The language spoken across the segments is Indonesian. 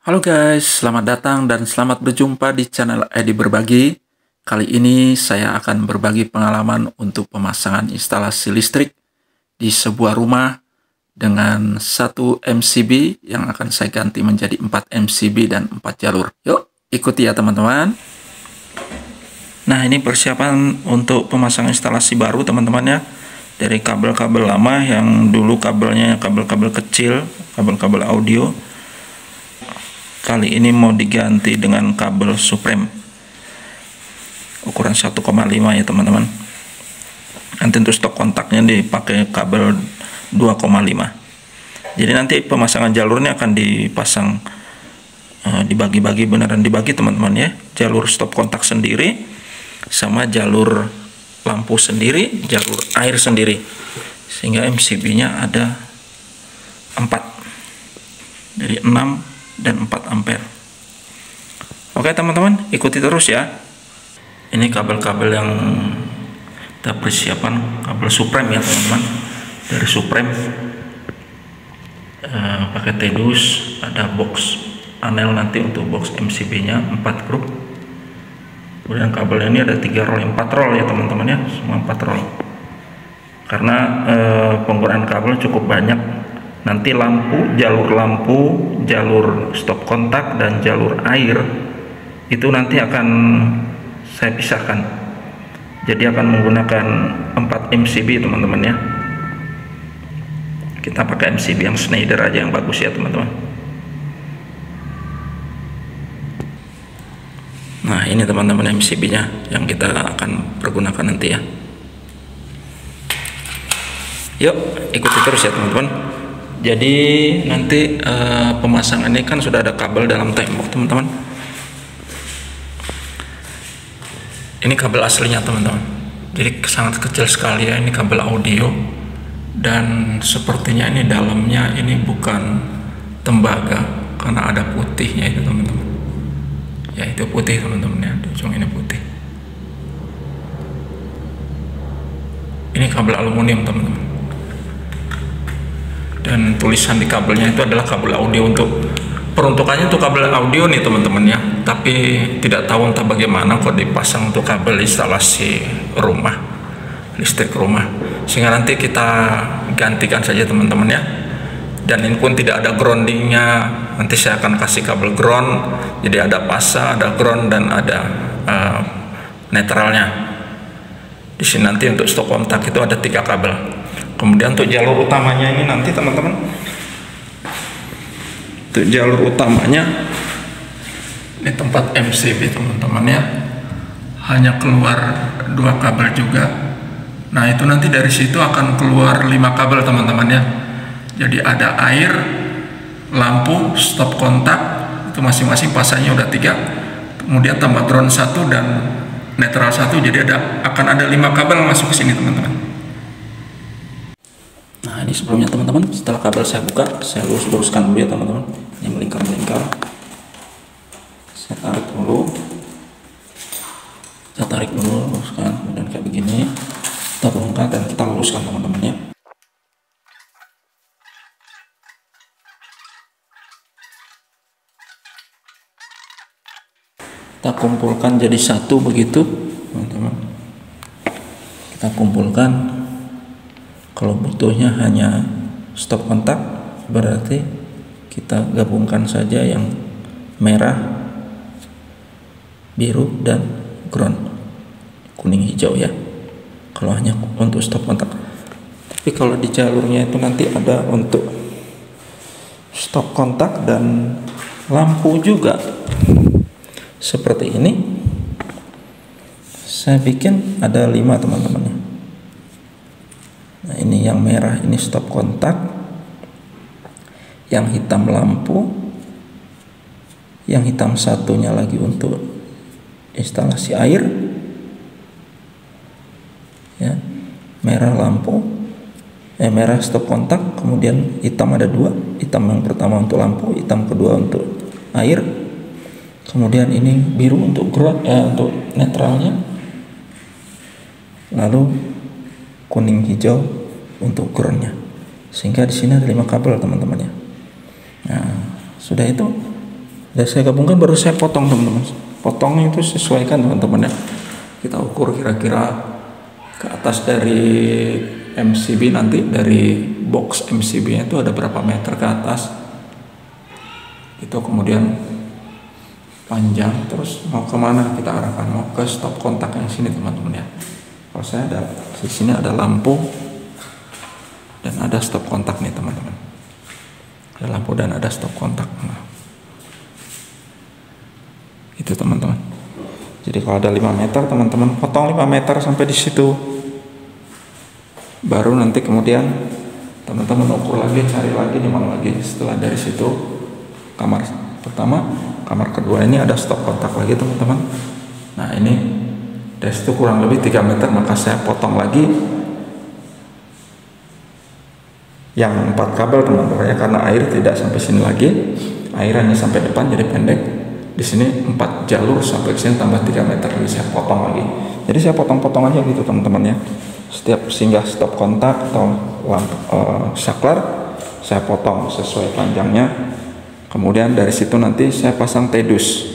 Halo guys, selamat datang dan selamat berjumpa di channel Edi Berbagi. Kali ini saya akan berbagi pengalaman untuk pemasangan instalasi listrik di sebuah rumah dengan 1 MCB yang akan saya ganti menjadi 4 MCB dan 4 jalur. Yuk, ikuti ya teman-teman. Nah, ini persiapan untuk pemasangan instalasi baru teman-teman ya. Dari kabel-kabel lama yang dulu kabelnya kabel-kabel kecil, kabel-kabel audio. Kali ini mau diganti dengan kabel Supreme ukuran 1,5 ya teman-teman. Nanti untuk stok kontaknya dipakai kabel 2,5. Jadi nanti pemasangan jalurnya akan dipasang dibagi-bagi, beneran dibagi teman-teman ya. Jalur stop kontak sendiri sama jalur lampu sendiri, jalur air sendiri, sehingga MCB-nya ada 4 dari 6 dan 4 ampere. Oke teman-teman, ikuti terus ya. Ini kabel-kabel yang kita persiapan, kabel Supreme ya teman-teman. Dari Supreme pakai Tedus, ada box panel nanti untuk box MCB nya 4 grup. Kemudian kabelnya ini ada 3 roll, 4 roll ya teman-teman ya, semua 4 roll. Karena penggunaan kabel cukup banyak. Nanti lampu, jalur stop kontak dan jalur air itu nanti akan saya pisahkan. Jadi akan menggunakan 4 MCB teman-teman ya. Kita pakai MCB yang Schneider aja yang bagus ya teman-teman. Nah, ini teman-teman MCB-nya yang kita akan pergunakan nanti ya. Yuk, ikuti terus ya teman-teman. Jadi nanti pemasangannya kan sudah ada kabel dalam tembok teman-teman. Ini kabel aslinya teman-teman. Jadi sangat kecil sekali ya, ini kabel audio. Dan sepertinya ini dalamnya ini bukan tembaga karena ada putihnya itu teman-teman. Ya itu putih teman-teman ya, di ujung ini putih. Ini kabel aluminium teman-teman. Dan tulisan di kabelnya itu adalah kabel audio, untuk peruntukannya untuk kabel audio nih teman-teman ya. Tapi tidak tahu entah bagaimana kok dipasang untuk kabel instalasi rumah, listrik rumah, sehingga nanti kita gantikan saja teman-teman ya. Dan ini pun tidak ada groundingnya, nanti saya akan kasih kabel ground. Jadi ada pasa, ada ground, dan ada netralnya. Di sini nanti untuk stop kontak itu ada 3 kabel. Kemudian untuk jalur utamanya ini nanti teman-teman, untuk jalur utamanya ini tempat MCB teman-teman ya, hanya keluar 2 kabel juga. Nah itu nanti dari situ akan keluar 5 kabel teman-teman ya. Jadi ada air, lampu, stop kontak, itu masing-masing pasangnya udah 3. Kemudian tambah ground 1 dan netral 1, jadi akan ada 5 kabel masuk ke sini teman-teman. Nah ini sebelumnya teman-teman, setelah kabel saya buka, saya lurus-luruskan dulu ya teman-teman, yang melingkar-melingkar. Saya tarik dulu, luruskan, kemudian kayak begini, kita bongkar dan kita luruskan teman-teman ya. Kita kumpulkan jadi 1 begitu teman-teman. Kita kumpulkan. Kalau butuhnya hanya stop kontak, berarti kita gabungkan saja yang merah, biru, dan ground, kuning hijau ya. Kalau hanya untuk stop kontak. Tapi kalau di jalurnya itu nanti ada untuk stop kontak dan lampu juga. Seperti ini. Saya bikin ada 5 teman-teman ya. Nah ini yang merah ini stop kontak, yang hitam lampu, yang hitam satunya lagi untuk instalasi air ya, merah lampu, merah stop kontak, kemudian hitam ada 2, hitam yang pertama untuk lampu, hitam kedua untuk air, kemudian ini biru untuk ground untuk netralnya, lalu kuning hijau untuk groundnya, sehingga di sini ada 5 kabel teman-teman ya. Nah sudah itu Dan saya gabungkan baru saya potong teman-teman. Potongnya itu sesuaikan teman-teman ya. Kita ukur kira-kira ke atas dari MCB, nanti dari box MCB itu ada berapa meter ke atas. Itu kemudian panjang, terus mau kemana kita arahkan, mau ke stop kontak yang sini teman-teman ya. Kalau saya ada di sini ada lampu dan ada stop kontak nih teman-teman. Ada lampu dan ada stop kontak. Nah, itu teman-teman. Jadi kalau ada 5 meter teman-teman potong 5 meter sampai di situ. Baru nanti kemudian teman-teman ukur lagi, cari lagi di mana lagi. Setelah dari situ kamar pertama, kamar kedua ini ada stop kontak lagi teman-teman. Nah ini dari situ kurang lebih 3 meter, maka saya potong lagi yang 4 kabel teman-teman ya, karena air tidak sampai sini lagi, air hanya sampai depan jadi pendek. Di sini 4 jalur sampai sini tambah 3 meter lagi saya potong lagi. Jadi saya potong-potong aja gitu teman-teman ya. Setiap singgah stop kontak atau lampu saklar saya potong sesuai panjangnya. Kemudian dari situ nanti saya pasang tedus.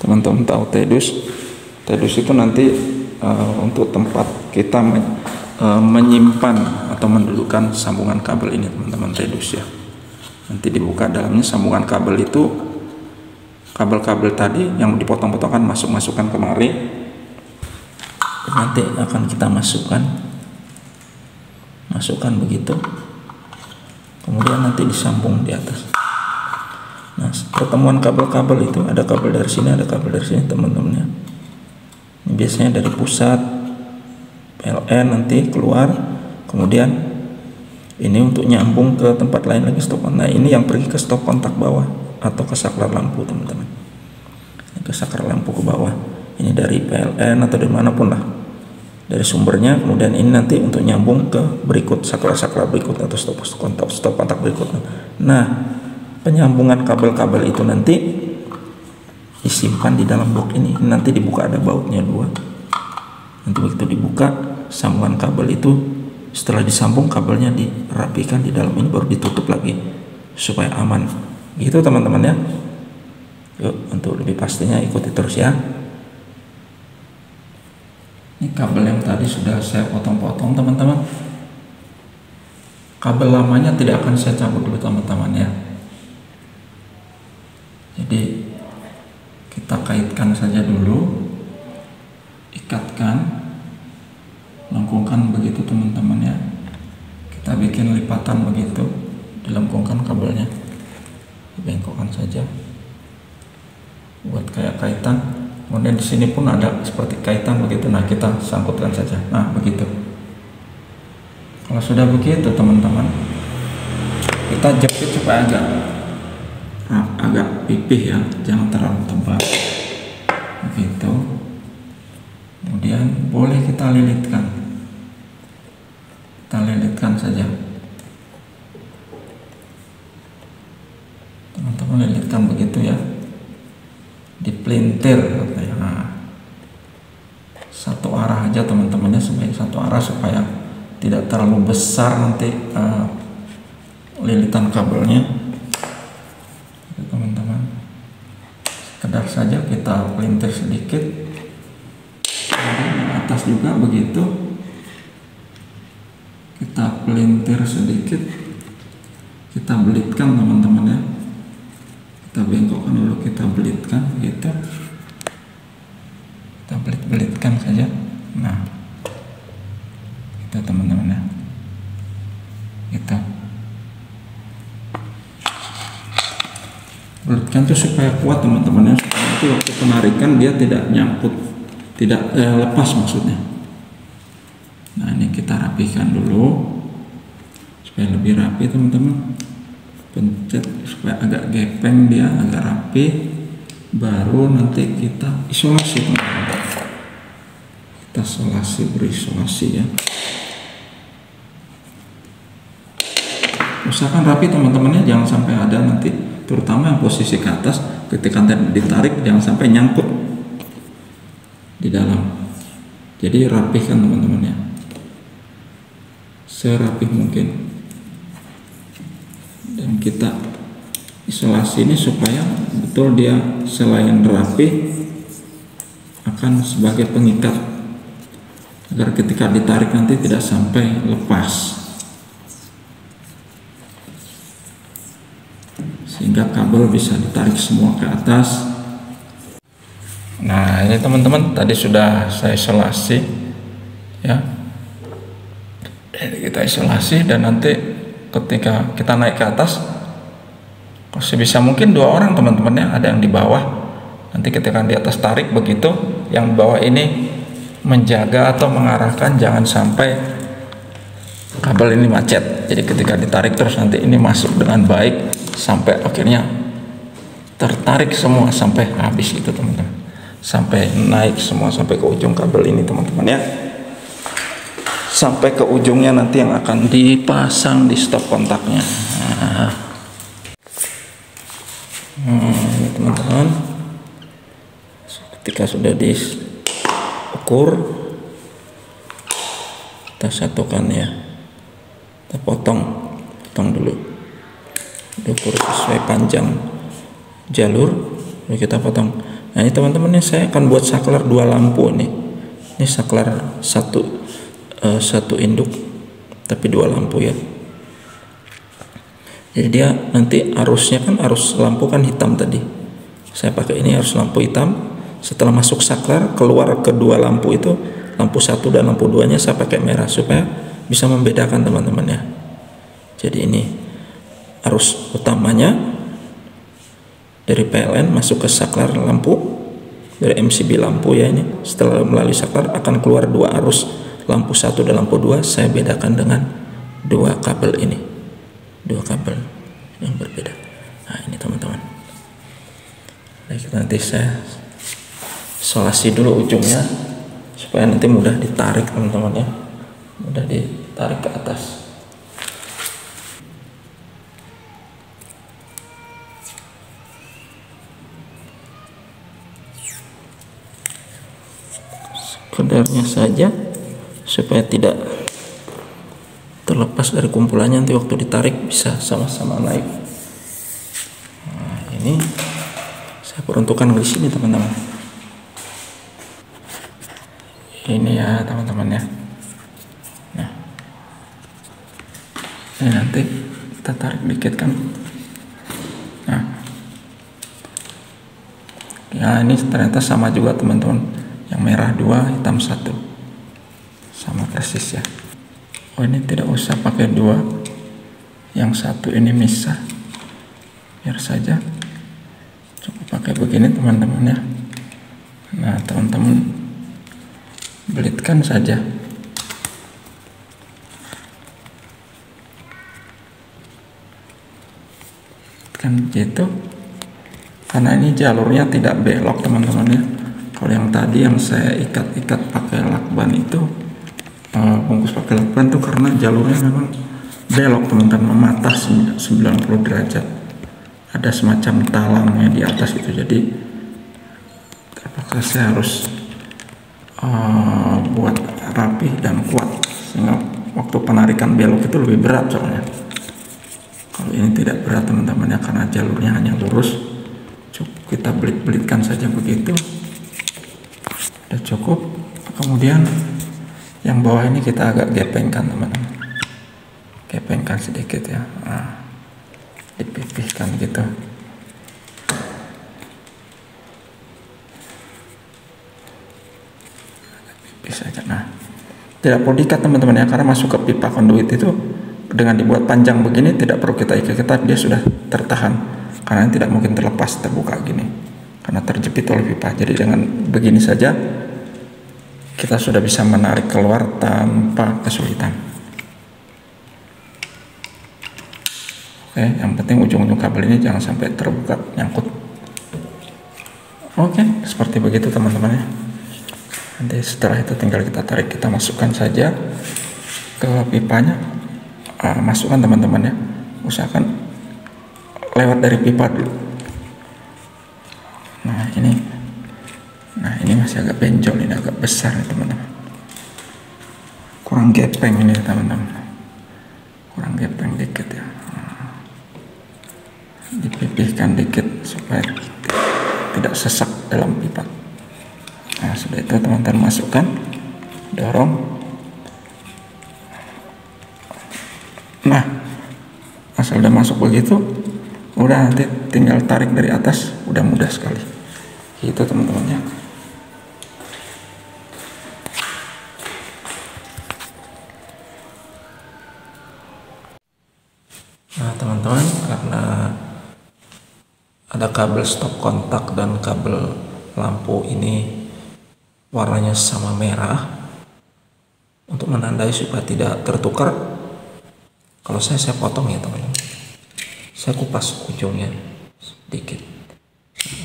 Teman-teman tahu tedus? Tedus itu nanti untuk tempat kita menyimpan atau mendudukkan sambungan kabel ini teman-teman, tedus ya. Nanti dibuka dalamnya sambungan kabel itu, kabel-kabel tadi yang dipotong-potongkan masukkan kemari, nanti akan kita masukkan begitu, kemudian nanti disambung di atas. Nah pertemuan kabel-kabel itu ada kabel dari sini, ada kabel dari sini teman-teman ya. Ini biasanya dari pusat PLN nanti keluar, kemudian ini untuk nyambung ke tempat lain lagi stop kontak. Nah ini yang pergi ke stop kontak bawah atau ke saklar lampu teman-teman, ke saklar lampu ke bawah. Ini dari PLN atau dari manapun lah, dari sumbernya. Kemudian ini nanti untuk nyambung ke berikut, saklar-saklar berikut atau stop kontak berikut. Nah penyambungan kabel-kabel itu nanti disimpan di dalam box ini. Nanti dibuka, ada bautnya 2. Nanti begitu dibuka sambungan kabel itu, setelah disambung kabelnya dirapikan di dalam ini, baru ditutup lagi supaya aman gitu teman-teman ya. Yuk untuk lebih pastinya ikuti terus ya. Ini kabel yang tadi sudah saya potong-potong teman-teman. Kabel lamanya tidak akan saya cabut dulu teman-teman ya. Jadi kita kaitkan saja dulu, ikatkan, lengkungkan begitu teman-teman ya. Kita bikin lipatan begitu, dilengkungkan kabelnya, dibengkokkan saja buat kayak kaitan. Kemudian di sini pun ada seperti kaitan begitu. Nah kita sangkutkan saja. Nah begitu. Kalau sudah begitu teman-teman, kita jepit supaya agak pipih ya, jangan terlalu tebal. Begitu. Kemudian boleh kita lilitkan. Kita lilitkan saja. Teman-teman lilitkan begitu ya. Dipelintir katanya. Nah, satu arah aja teman-temannya, sebaik satu arah supaya tidak terlalu besar nanti lilitan kabelnya. Itu teman-teman. Sekedar saja kita pelintir sedikit. Di atas juga begitu. Kita pelintir sedikit, kita belitkan teman-teman ya. Kita bengkokkan dulu, kita belitkan gitu. Kita belitkan saja. Nah kita teman-teman ya, gitu. Belitkan tuh supaya kuat teman-teman ya, supaya nanti waktu penarikan dia tidak nyangkut, tidak lepas maksudnya. Nah ini kita rapikan dulu supaya lebih rapi teman-teman. Pencet supaya agak gepeng dia, agak rapi. Baru nanti kita isolasi teman-teman. Kita berisolasi ya. Usahakan rapi teman-temannya, jangan sampai ada nanti, terutama yang posisi ke atas, ketika ditarik jangan sampai nyangkut di dalam. Jadi rapikan teman-teman ya, serapih mungkin, dan kita isolasi ini supaya betul dia selain rapi akan sebagai pengikat agar ketika ditarik nanti tidak sampai lepas, sehingga kabel bisa ditarik semua ke atas. Nah, ini teman-teman tadi sudah saya isolasi ya. Jadi kita isolasi dan nanti ketika kita naik ke atas, sebisa mungkin 2 orang teman-temannya, ada yang di bawah. Nanti ketika di atas tarik begitu, yang di bawah ini menjaga atau mengarahkan jangan sampai kabel ini macet. Jadi ketika ditarik terus nanti ini masuk dengan baik sampai akhirnya tertarik semua sampai habis itu teman-teman, sampai naik semua sampai ke ujung kabel ini teman-teman ya, sampai ke ujungnya nanti yang akan dipasang di stop kontaknya. Ini teman-teman, ketika sudah diukur, kita satukan ya, kita potong dulu, diukur sesuai panjang jalur, lalu kita potong. Nah ini teman-teman, ini saya akan buat saklar 2 lampu nih. Ini saklar satu induk tapi 2 lampu ya. Jadi dia nanti arusnya kan, arus lampu kan hitam tadi, saya pakai ini arus lampu hitam. Setelah masuk saklar, keluar kedua lampu itu, lampu 1 dan lampu 2 nya saya pakai merah supaya bisa membedakan teman-teman ya. Jadi ini arus utamanya dari PLN masuk ke saklar lampu, dari MCB lampu ya. Ini setelah melalui saklar akan keluar 2 arus, lampu 1 dan lampu 2 saya bedakan dengan 2 kabel ini, 2 kabel yang berbeda. Nah ini teman-teman, nanti saya isolasi dulu ujungnya supaya nanti mudah ditarik teman-teman ya, mudah ditarik ke atas. Sekedarnya saja supaya tidak terlepas dari kumpulannya, nanti waktu ditarik bisa sama-sama naik. Nah, ini saya peruntukkan di sini teman-teman. Ini ya teman-teman ya. Nah, ini nanti kita tarik dikit kan. Nah, ya ini ternyata sama juga teman-teman. Yang merah 2, hitam 1, sama persis ya. Oh ini tidak usah pakai 2, yang 1 ini misah, biar saja cukup pakai begini teman-teman ya. Nah teman-teman belitkan saja. Kan gitu, karena ini jalurnya tidak belok teman-teman ya. Kalau yang tadi yang saya ikat-ikat pakai lakban itu, bungkus pakai lakban itu karena jalurnya memang belok teman-teman, mematah 90 derajat, ada semacam talangnya di atas itu. Jadi terpaksa saya harus buat rapi dan kuat sehingga waktu penarikan belok itu lebih berat soalnya. Kalau ini tidak berat teman-teman ya, karena jalurnya hanya lurus, cukup kita belit-belitkan saja begitu, udah cukup. Kemudian yang bawah ini kita agak gepengkan teman-teman, gepengkan sedikit ya, nah, dipipihkan gitu. Pipih saja. Nah, tidak perlu diikat teman-teman ya, karena masuk ke pipa konduit itu dengan dibuat panjang begini tidak perlu kita ikat, dia sudah tertahan karena tidak mungkin terlepas terbuka gini karena terjepit oleh pipa. Jadi dengan begini saja kita sudah bisa menarik keluar tanpa kesulitan. Oke, yang penting ujung-ujung kabel ini jangan sampai terbuka nyangkut. Oke, seperti begitu teman-teman ya. Nanti setelah itu tinggal kita tarik, kita masukkan saja ke pipanya. Masukkan teman-teman ya, usahakan lewat dari pipa dulu. Nah ini masih agak benjol, ini agak besar nih teman-teman, kurang gepeng ini teman-teman, kurang gepeng dikit ya. dipipihkan dikit supaya tidak sesak dalam pipa. Nah, sudah itu teman-teman masukkan, dorong. Nah, asal udah masuk begitu, udah nanti tinggal tarik dari atas, udah mudah sekali. Gitu teman-teman ya. Nah teman-teman, karena ada kabel stop kontak dan kabel lampu ini warnanya sama merah, untuk menandai supaya tidak tertukar, kalau saya potong ya teman-teman. Saya kupas ujungnya sedikit,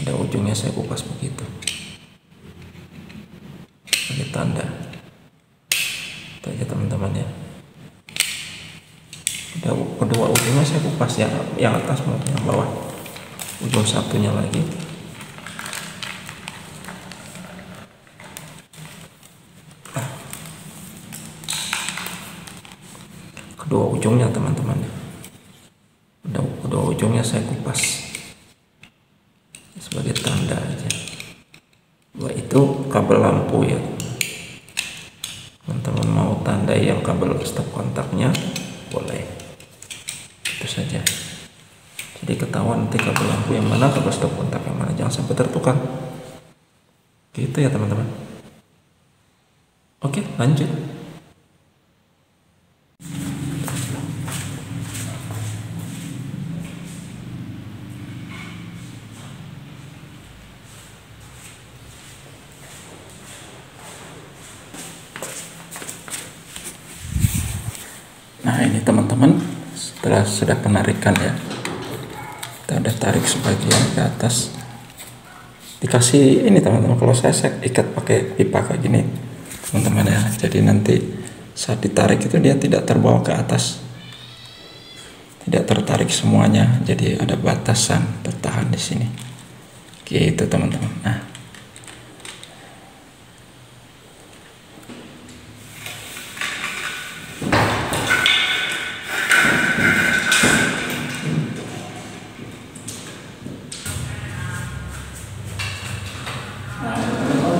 ada ujungnya saya kupas begitu sebagai tanda. Itu aja teman-teman ya. Kedua ujungnya saya kupas, yang atas maupun yang bawah. Ujung satunya lagi. Kedua ujungnya teman-teman. Kedua ujungnya saya kupas sebagai tanda aja. Bahwa itu kabel lampu ya. Teman-teman mau tandai yang kabel stop kontaknya, boleh. Itu saja. Jadi ketahuan nanti kabel lampu yang mana, kabel stop kontak yang mana, jangan sampai tertukar. Gitu ya teman-teman. Oke, lanjut. Nah ini teman-teman, setelah sudah penarikan ya, kita udah tarik sebagian ke atas, dikasih ini teman-teman. Kalau saya ikat pakai pipa kayak gini teman-teman ya, jadi nanti saat ditarik itu dia tidak terbawa ke atas, tidak tertarik semuanya, jadi ada batasan tertahan di sini gitu teman-teman. Nah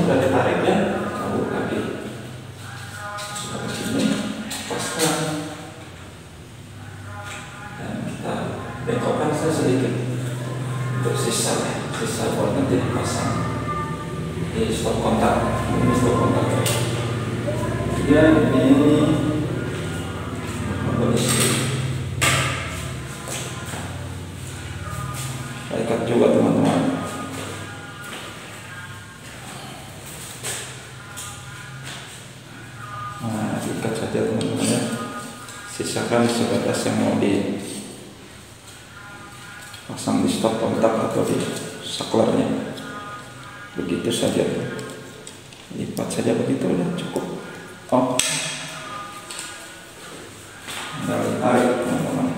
sudah ditarik ya, cabut lagi, masuk ke sini, paskan, dan kita bengkokkan sedikit untuk sisa buat nanti dipasang di stop kontak. Ini stop kontak ya, ini kondisi ikat juga teman-teman. Nah, ikat saja teman-teman ya, sisakan sebatas yang mau dipasang di stop kontak atau di saklarnya, begitu saja, lipat saja begitu, udah cukup. Oh, tarik teman-teman.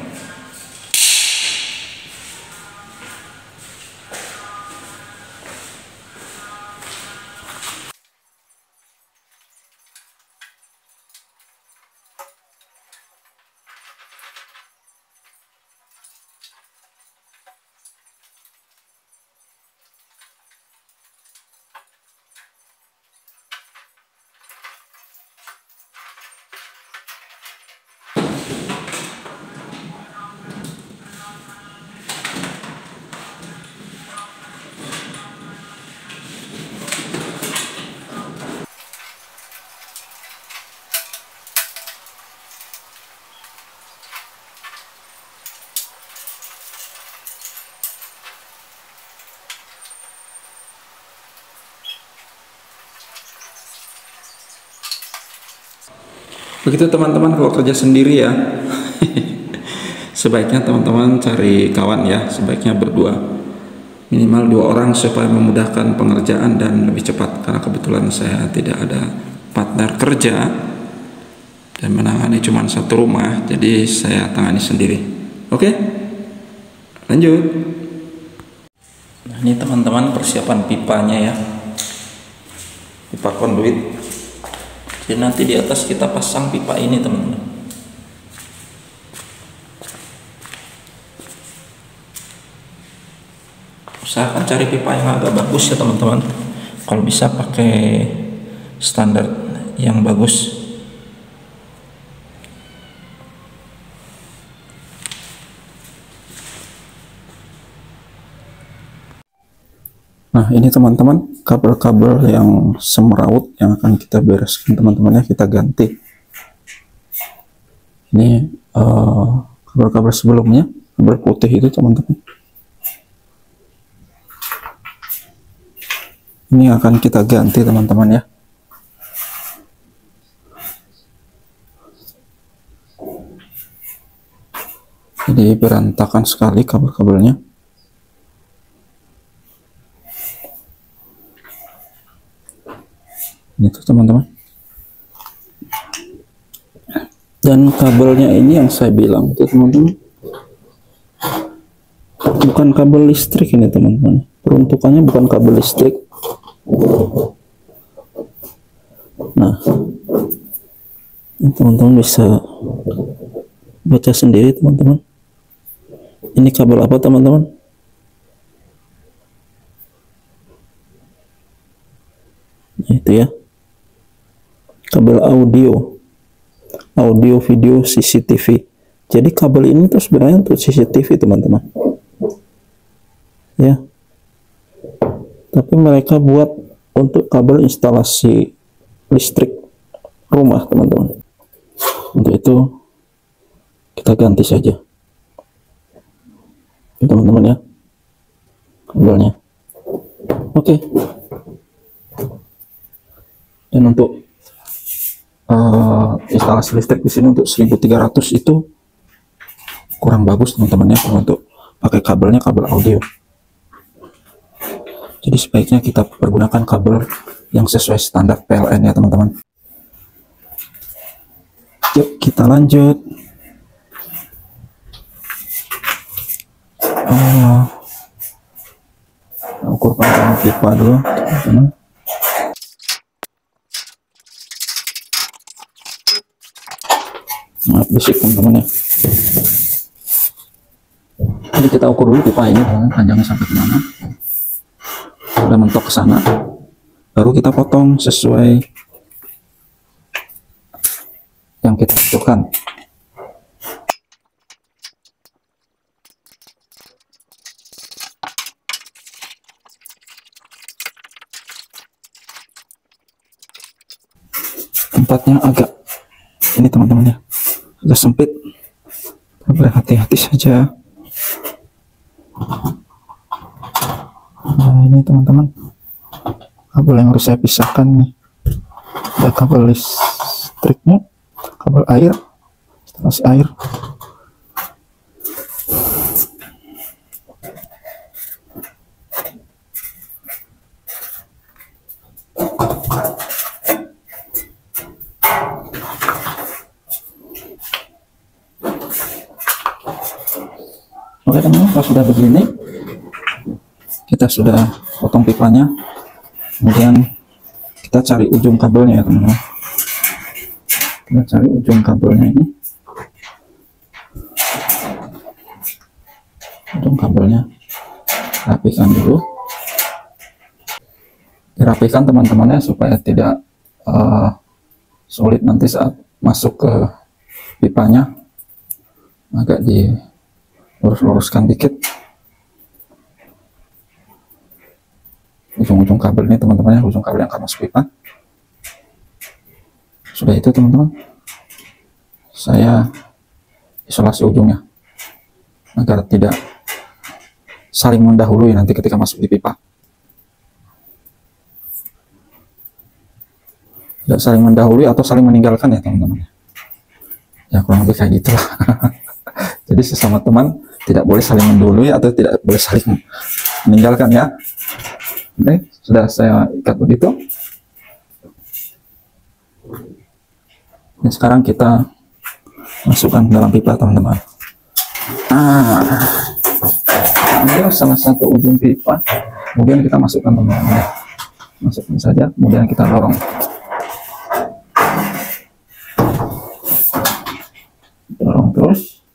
Begitu teman-teman kalau kerja sendiri ya. Sebaiknya teman-teman cari kawan ya, sebaiknya berdua, minimal 2 orang supaya memudahkan pengerjaan dan lebih cepat. Karena kebetulan saya tidak ada partner kerja dan menangani cuma satu rumah, jadi saya tangani sendiri. Oke, lanjut. Nah, ini teman-teman persiapan pipanya ya, pipa konduit. Jadi nanti di atas kita pasang pipa ini teman-teman. Usahakan cari pipa yang agak bagus ya teman-teman. Kalau bisa pakai standar yang bagus. Nah ini teman-teman, kabel-kabel yang semeraut yang akan kita bereskan teman-teman ya, kita ganti. Ini kabel-kabel sebelumnya, kabel putih itu teman-teman. Ini akan kita ganti teman-teman ya. Jadi berantakan sekali kabel-kabelnya. Itu teman-teman. Dan kabelnya ini yang saya bilang itu teman-teman, bukan kabel listrik ini teman-teman. Peruntukannya bukan kabel listrik. Nah, teman-teman bisa baca sendiri teman-teman. Ini kabel apa teman-teman? Nah, itu ya. Kabel audio video CCTV. Jadi kabel ini tuh sebenarnya untuk CCTV teman-teman ya, tapi mereka buat untuk kabel instalasi listrik rumah teman-teman. Untuk itu kita ganti saja teman-teman ya kabelnya. Oke. Dan untuk instalasi listrik di sini untuk 1300 itu kurang bagus teman-teman ya, untuk pakai kabelnya kabel audio. Jadi sebaiknya kita pergunakan kabel yang sesuai standar PLN ya teman-teman. Yuk kita lanjut. Ukur panjang pipa dulu teman-teman. Maaf bisik teman-teman ya. Jadi kita ukur dulu pipa ini panjangnya sampai kemana. Udah mentok ke sana, baru kita potong sesuai yang kita butuhkan. Tempatnya agak ini teman-teman ya, agak sempit, berhati-hati saja. Nah ini teman-teman, kabel yang harus saya pisahkan nih. Ada kabel listriknya, kabel air, instalasi air. Oke teman-teman, kalau sudah begini, kita sudah potong pipanya, kemudian kita cari ujung kabelnya ya teman-teman. Kita cari ujung kabelnya ini, ujung kabelnya rapikan dulu, dirapikan teman-temannya supaya tidak sulit nanti saat masuk ke pipanya. Agak dilurus-luruskan dikit ujung-ujung kabel ini teman-teman ya, ujung kabel yang akan masuk pipa. Sudah itu teman-teman, saya isolasi ujungnya agar tidak saling mendahului nanti ketika masuk di pipa. Tidak saling mendahului atau saling meninggalkan ya teman-teman ya, kurang lebih kayak gitulah. Jadi sesama teman tidak boleh saling mendahului atau tidak boleh saling meninggalkan ya. Oke, sudah saya ikat begitu. Dan sekarang kita masukkan dalam pipa teman-teman. Ambil salah satu ujung pipa, kemudian kita masukkan teman-teman. Masukkan saja, kemudian kita dorong. Dorong terus.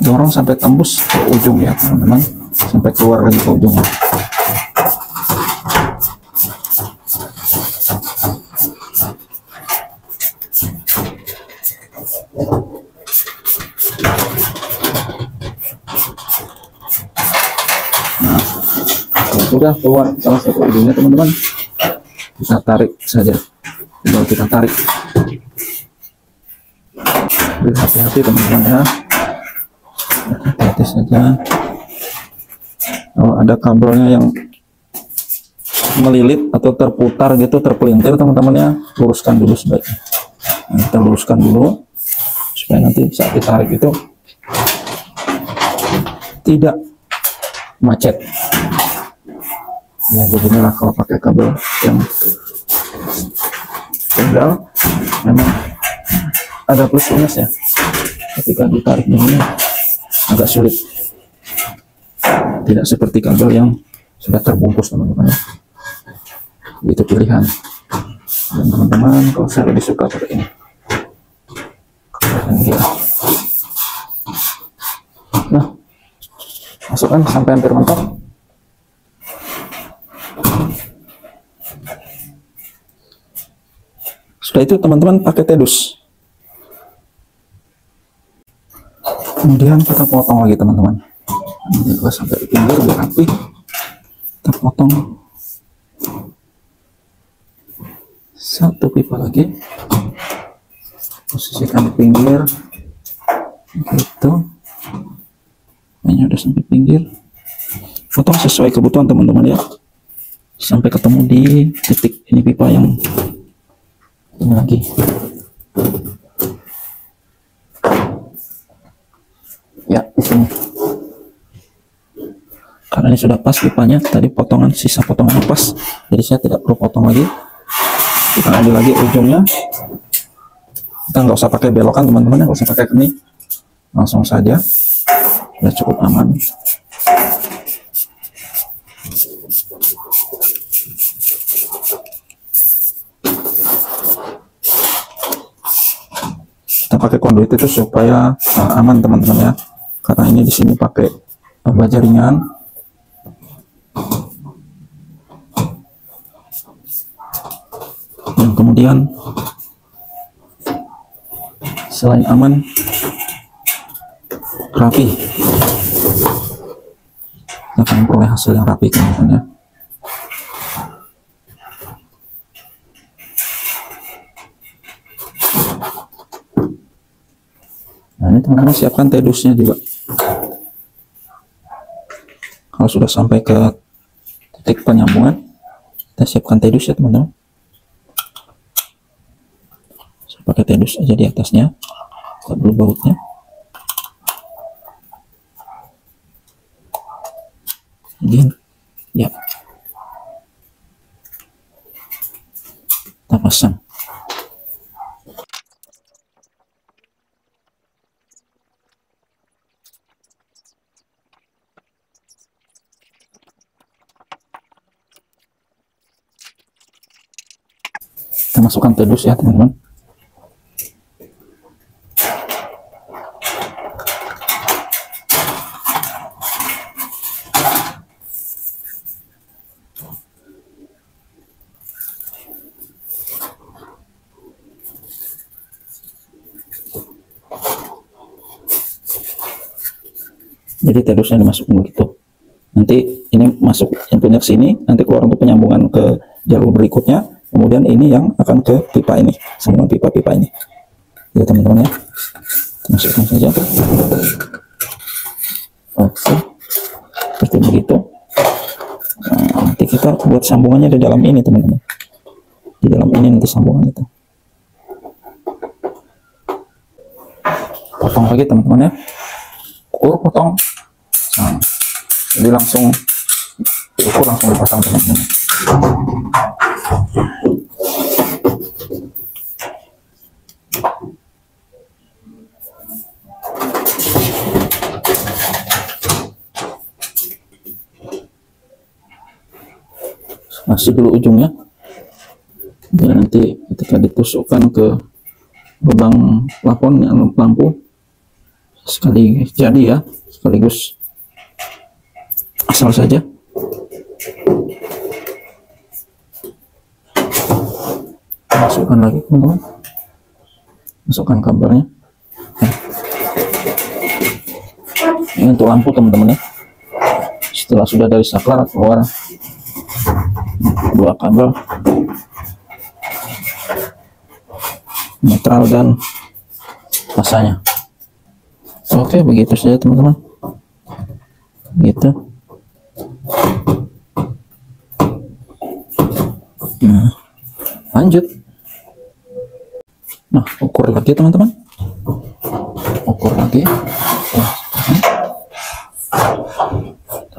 dorong sampai tembus ke ujung ya teman-teman, sampai keluar lagi ke ujungnya. Nah, kalau sudah keluar salah satu ujungnya teman-teman, kita tarik saja. Tinggal kita tarik. Hati-hati teman-teman ya, hati-hati saja. Kalau ada kabelnya yang melilit atau terputar gitu, terpelintir teman-teman ya, luruskan dulu sebaiknya. Nah, kita luruskan dulu supaya nanti saat ditarik itu tidak macet. Ya beginilah kalau pakai kabel yang tunggal, memang ada plus minusnya. Ketika ditarik begini agak sulit, tidak seperti kabel yang sudah terbungkus teman-teman. Itu pilihan. Dan teman-teman, kalau saya lebih suka pakai ini. Nah, masukkan sampai hampir mentok. Setelah itu teman-teman pakai tedus. Kemudian kita potong lagi teman-teman. Ini sampai di pinggir biar rapi. Kita potong satu pipa lagi. Posisikan di pinggir. Gitu. Ini udah sampai pinggir. Potong sesuai kebutuhan teman-teman ya. Sampai ketemu di titik ini pipa yang ini lagi. Ya, di sini. Karena ini sudah pas pipanya, tadi potongan sisa potongan pas, jadi saya tidak perlu potong lagi. Kita ambil lagi ujungnya. Kita nggak usah pakai belokan teman-teman, nggak usah pakai kening, langsung saja, sudah cukup aman. Kita pakai konduit itu supaya aman teman-teman ya, karena ini di sini pakai baja ringan. Dan kemudian selain aman, rapi, kita akan memperoleh hasil yang rapi teman-teman ya. Nah ini teman-teman siapkan tedusnya juga. Kalau sudah sampai ke titik penyambungan, kita siapkan tedus ya teman-teman. Saya pakai tedus aja di atasnya, buka dulu bautnya. Kemudian ya kita pasang. Kita masukkan tedus ya teman-teman. Jadi tedusnya dimasukin begitu. Nanti ini masuk inputnya ke sini, nanti keluar untuk penyambungan ke jalur berikutnya. Kemudian ini yang akan ke pipa ini, sambungan pipa-pipa ini. Ya teman-teman ya, masukkan saja. Oke, seperti begitu. Nah, nanti kita buat sambungannya di dalam ini teman-teman. Di dalam ini nanti sambungan itu. Potong lagi teman-teman ya. Ukur potong. Nah, jadi langsung ukur langsung dipasang teman-teman. Masih dulu ujungnya, dan nanti ketika ditusukkan ke lubang plafon lampu sekali jadi ya, sekaligus asal saja. Masukkan lagi teman-teman, masukkan kabelnya. Ini untuk lampu teman-teman ya. Setelah sudah dari saklar keluar dua kabel netral dan pasanya. Oke, begitu saja teman-teman. Gitu. Nah, lanjut. Nah, ukur lagi teman-teman. Ukur lagi.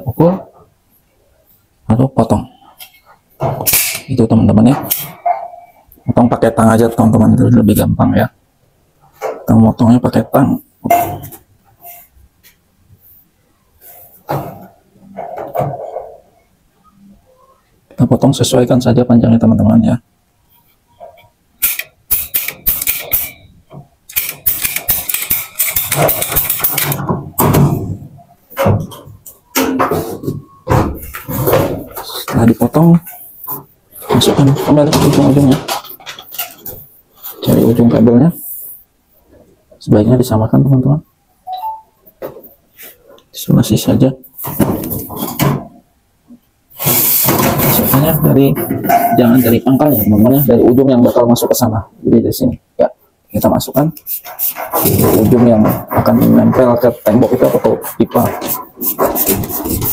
Ukur atau potong. Itu teman-teman ya. Potong pakai tang aja teman-teman, itu lebih gampang ya. Kita motongnya pakai tang. Kita potong, sesuaikan saja panjangnya teman-teman ya. Setelah dipotong, masukkan kembali ke ujung-ujungnya. Cari ujung kabelnya. Sebaiknya disamakan teman-teman. Isolasi saja. Masukkannya jangan dari pangkalnya teman-teman ya, dari ujung yang bakal masuk ke sana. Jadi dari sini ya, kita masukkan ujung yang akan menempel ke tembok itu atau pipa,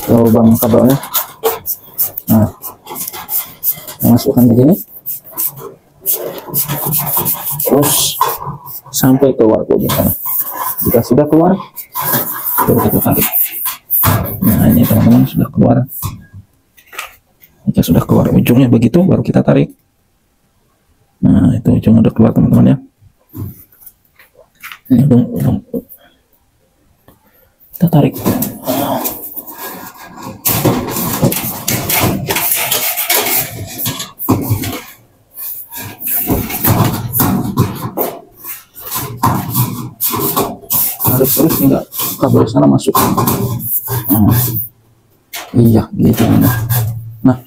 ke lubang kabelnya. Nah, masukkan begini terus sampai keluar ke ujung sana. Jika sudah keluar, baru kita tarik. Nah, ini teman-teman sudah keluar. Jika sudah keluar ujungnya begitu, baru kita tarik. Nah, itu ujung udah keluar teman-teman ya. Ini ujung. Kita tarik. Tarik terus hingga kabel sana masuk. Nah, iya gitu. Nah,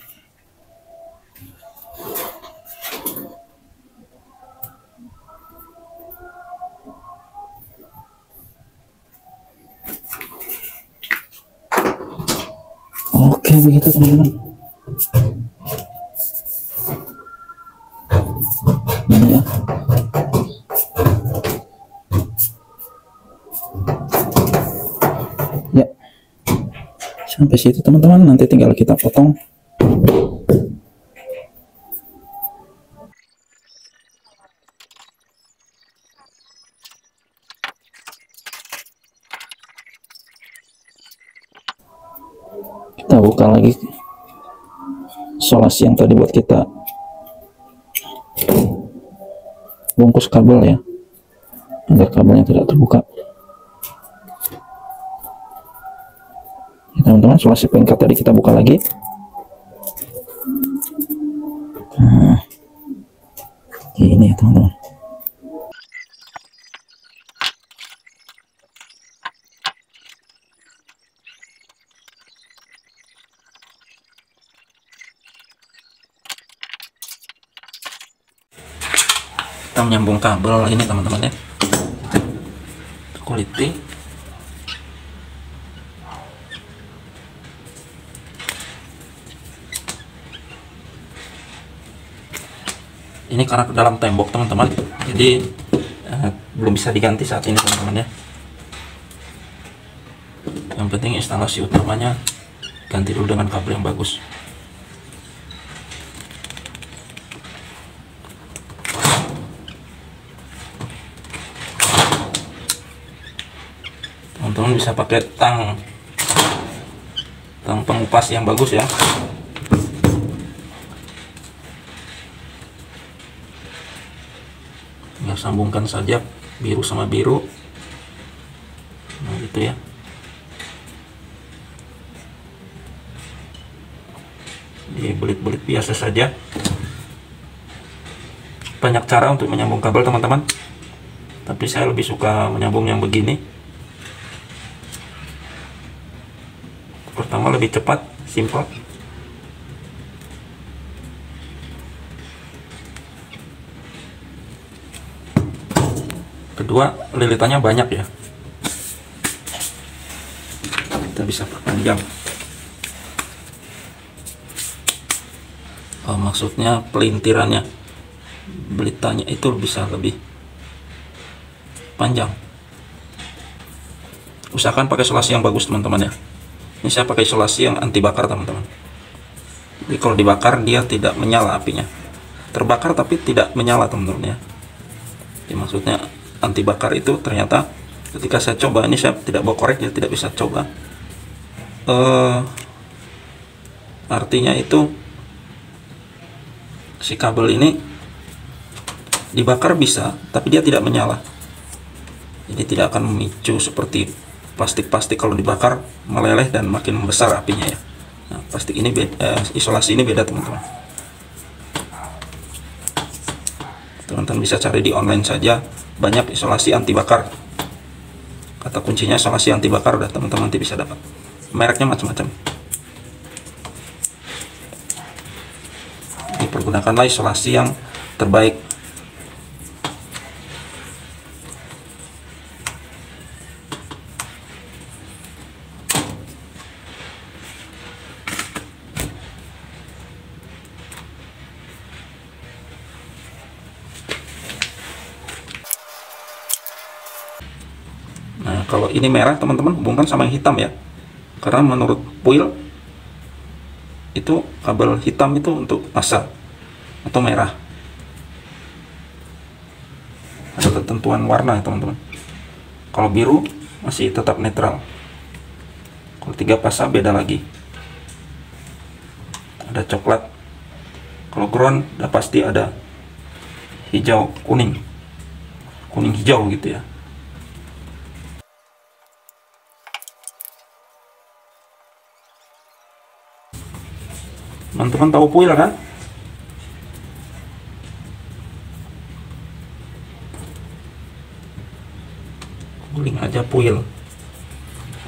oke begitu teman-teman. Ini ya. Ya, sampai situ teman-teman. Nanti tinggal kita potong. Kita buka lagi isolasi yang tadi buat kita bungkus kabel ya, agar kabelnya tidak terbuka. Teman-teman, isolasi pengikat tadi kita buka lagi. Nah, ini ya teman-teman. Kita menyambung kabel ini teman-teman ya, kuliti. Ini karena ke dalam tembok teman-teman, jadi belum bisa diganti saat ini teman-teman ya. Yang penting instalasi utamanya ganti dulu dengan kabel yang bagus. Teman-teman bisa pakai tang pengupas yang bagus ya. Tinggal sambungkan saja biru sama biru. Nah, gitu ya. Dibelit-belit biasa saja. Banyak cara untuk menyambung kabel teman-teman, tapi saya lebih suka menyambung yang begini. lebih cepat, simpel. Kedua, lilitannya banyak ya, kita bisa perpanjang. Maksudnya pelintirannya, belitanya itu bisa lebih panjang. Usahakan pakai isolasi yang bagus teman-teman ya. Ini saya pakai isolasi yang anti bakar teman-teman. Jadi kalau dibakar dia tidak menyala apinya. Terbakar tapi tidak menyala teman-teman ya. Jadi maksudnya anti bakar itu ternyata ketika saya coba, ini saya tidak bawa korek ya, tidak bisa coba. Artinya itu si kabel ini dibakar bisa, tapi dia tidak menyala. Jadi tidak akan memicu seperti plastik-plastik kalau dibakar meleleh dan makin besar apinya ya. Nah, plastik ini beda, isolasi ini beda teman-teman. Teman-teman bisa cari di online saja, banyak isolasi anti bakar. Kata kuncinya isolasi anti bakar, udah teman-teman nanti bisa dapat. Mereknya macam-macam. Dipergunakanlah isolasi yang terbaik. Nah, kalau ini merah teman-teman, hubungkan sama yang hitam ya, karena menurut Puil itu kabel hitam itu untuk pasang atau merah. Ada ketentuan warna ya teman-teman. Kalau biru masih tetap netral, kalau 3 pasang beda lagi. Ada coklat, kalau ground udah pasti ada hijau kuning, kuning hijau gitu ya. Teman-teman tahu Puil kan? Googling aja Puil,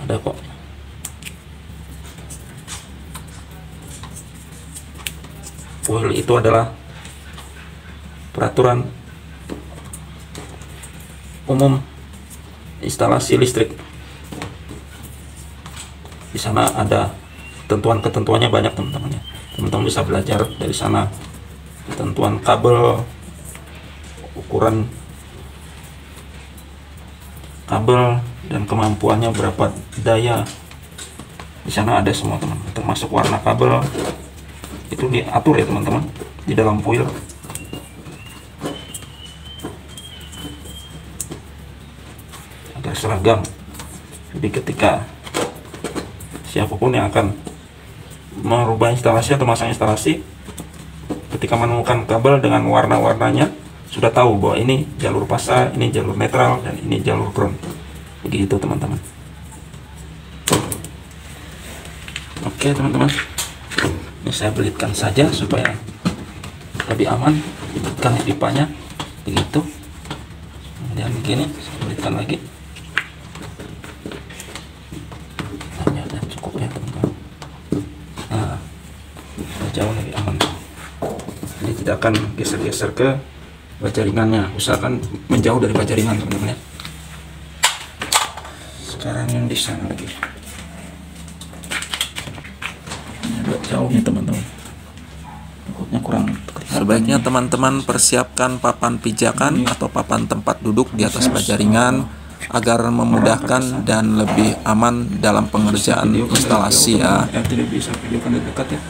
ada kok. Puil itu adalah peraturan umum instalasi listrik. Di sana ada ketentuan-ketentuannya banyak teman-teman ya. Teman-teman bisa belajar dari sana, ketentuan kabel, ukuran kabel, dan kemampuannya berapa daya. Di sana ada semua teman-teman, termasuk warna kabel itu diatur ya teman-teman di dalam Puil. Agar seragam. Jadi ketika siapapun yang akan merubah instalasi atau masang instalasi, ketika menemukan kabel dengan warna-warnanya sudah tahu bahwa ini jalur pasang, ini jalur netral, dan ini jalur ground. Begitu teman-teman. Oke teman-teman, ini saya belitkan saja supaya lebih aman. Belitkan pipanya begitu, kemudian begini saya belitkan lagi. Nah, ya, cukup ya teman-teman. Nah, jauh lebih aman, jadi tidak akan geser-geser ke baja ringannya. Usahakan menjauh dari baja ringan teman-teman ya. Sekarang yang di sana lagi, ini agak jauh nih teman-teman, takutnya kurang. Sebaiknya teman-teman persiapkan papan pijakan atau papan tempat duduk di atas baja ringan agar memudahkan dan lebih aman dalam pengerjaan instalasi ya. Tidak bisa videokan dari dekat ya.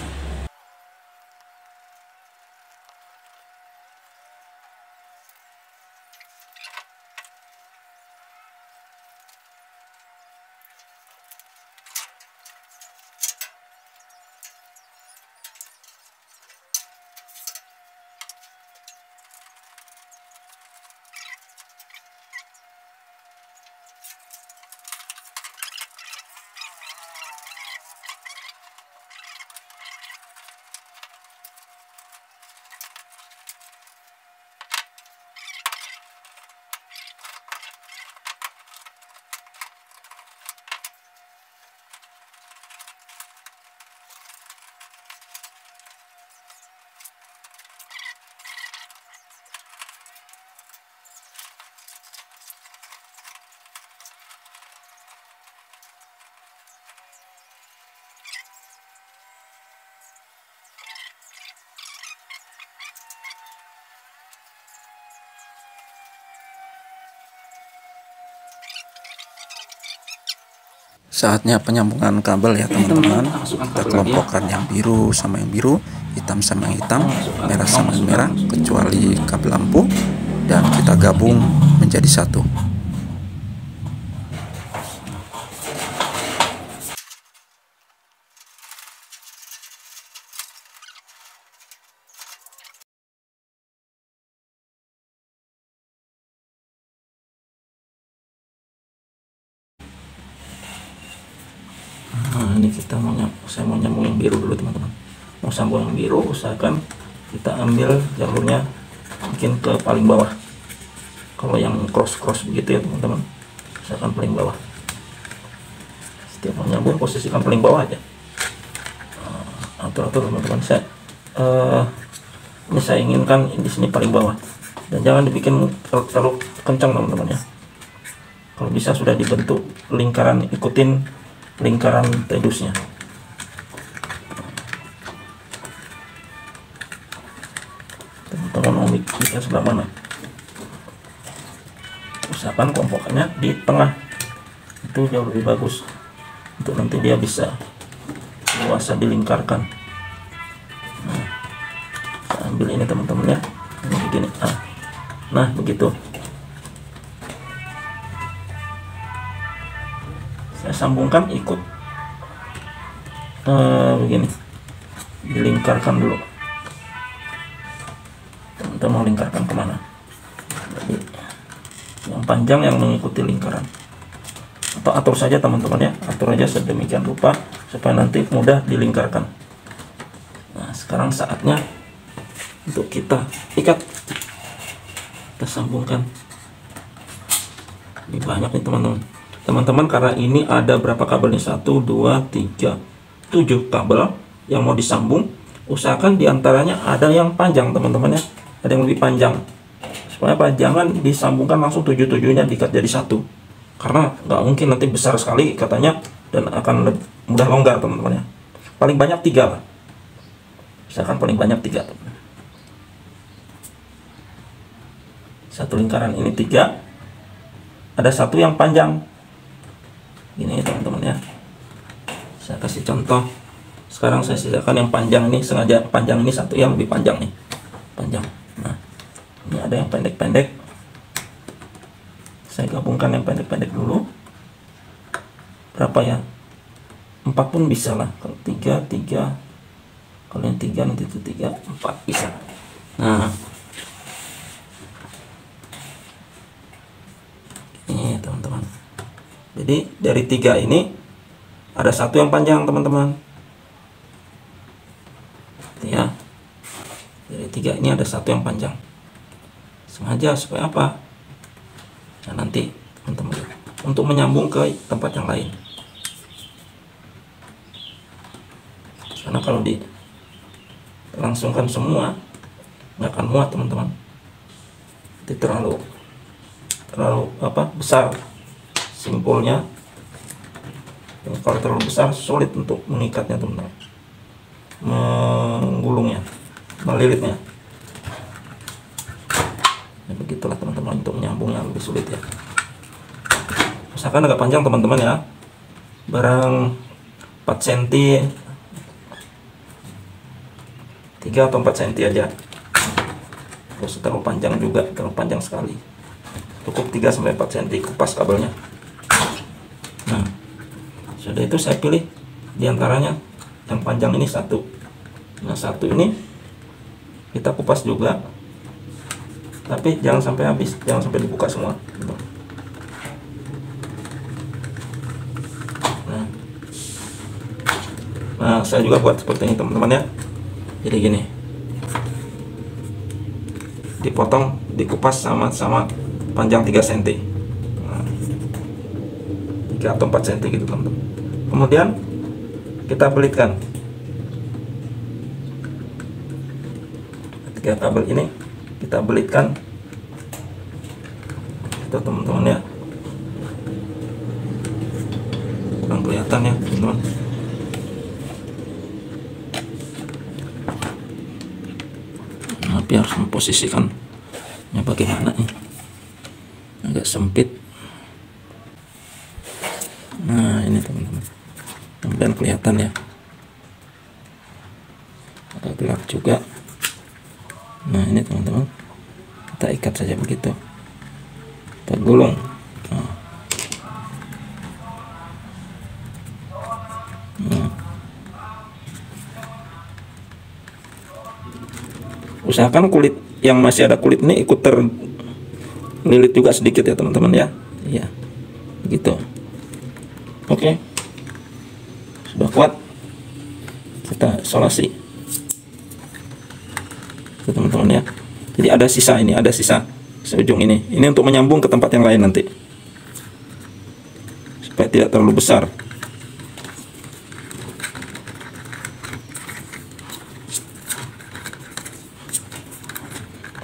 Saatnya penyambungan kabel ya teman-teman. Kita kelompokkan yang biru sama yang biru, hitam sama yang hitam, merah sama yang merah, kecuali kabel lampu, dan kita gabung menjadi satu. Nah, ini saya mau nyambung yang biru dulu teman-teman. Mau sambung yang biru, usahakan kita ambil jalurnya mungkin ke paling bawah. Kalau yang cross begitu ya teman-teman, usahakan paling bawah. Setiap mau nyambung posisikan paling bawah aja. Atur-atur teman-teman. Ini saya inginkan di sini paling bawah, dan jangan dibikin terlalu kencang teman-teman ya. Kalau bisa sudah dibentuk lingkaran, ikutin lingkaran tedusnya. Teman-teman mau bikin sebelah mana, usahakan kompokannya di tengah, itu jauh lebih bagus untuk nanti dia bisa luasa dilingkarkan. Nah, saya ambil ini teman-teman ya, ini begini. Nah begitu. Saya sambungkan ikut begini, dilingkarkan dulu. Teman-teman mau lingkarkan kemana? Jadi yang panjang yang mengikuti lingkaran, atau atur saja teman-teman ya, atur aja sedemikian rupa supaya nanti mudah dilingkarkan. Nah sekarang saatnya untuk kita ikat, kita sambungkan. Ini banyak nih teman-teman, karena ini ada berapa kabel nih, 1, 2, 3, 7 kabel yang mau disambung. Usahakan diantaranya ada yang panjang teman-teman ya, ada yang lebih panjang, supaya apa, jangan disambungkan langsung 7-7-nya diikat jadi satu, karena nggak mungkin nanti besar sekali katanya dan akan mudah longgar teman-teman ya. Paling banyak 3 lah, usahakan paling banyak 3 teman. Satu lingkaran ini 3, ada satu yang panjang ini teman-teman ya. Saya kasih contoh. Sekarang saya sisakan yang panjang ini, sengaja panjang ini satu yang lebih panjang nih, panjang. Nah ini ada yang pendek-pendek, saya gabungkan yang pendek-pendek dulu. Berapa ya, 4 pun bisa lah. Kalau 3, kalau yang 3 nanti itu 3, 4 bisa. Nah ini teman-teman, jadi dari 3 ini ada satu yang panjang teman-teman ya. Dari 3 ini ada satu yang panjang, sengaja supaya apa, nah nanti teman-teman untuk menyambung ke tempat yang lain. Karena kalau dilangsungkan semua nggak akan muat teman-teman, itu terlalu besar simpulnya. Kalau terlalu besar sulit untuk mengikatnya teman-teman, menggulungnya, melilitnya. Ya, begitulah teman-teman, untuk menyambungnya lebih sulit ya. Misalkan agak panjang teman-teman ya, barang 4 cm, 3 atau 4 cm aja. Terus terlalu panjang juga, terlalu panjang sekali, cukup 3-4 cm kupas kabelnya. Nah sudah itu saya pilih diantaranya yang panjang ini satu. Nah satu ini kita kupas juga, tapi jangan sampai habis, jangan sampai dibuka semua. Nah saya juga buat seperti ini teman-teman ya. Jadi gini, dipotong, dikupas sama-sama panjang 3 cm, 3 atau 4 cm gitu teman-teman. Kemudian kita belitkan 3 kabel ini, kita belitkan itu teman-teman ya. Kurang kelihatan ya teman-teman. Tapi harus memposisikannya bagaimana nih, agak sempit. Nah ini ini teman-teman, mudah-mudahan kelihatan ya, agak gelap juga. Nah ini teman-teman, kita ikat saja begitu, kita gulung. Usahakan kulit yang masih ada kulit ini ikut terlilit juga sedikit ya teman-teman ya. Iya, begitu. Oke, sudah kuat, kita isolasi teman-teman ya. Jadi ada sisa ini, ada sisa seujung ini untuk menyambung ke tempat yang lain nanti, supaya tidak terlalu besar.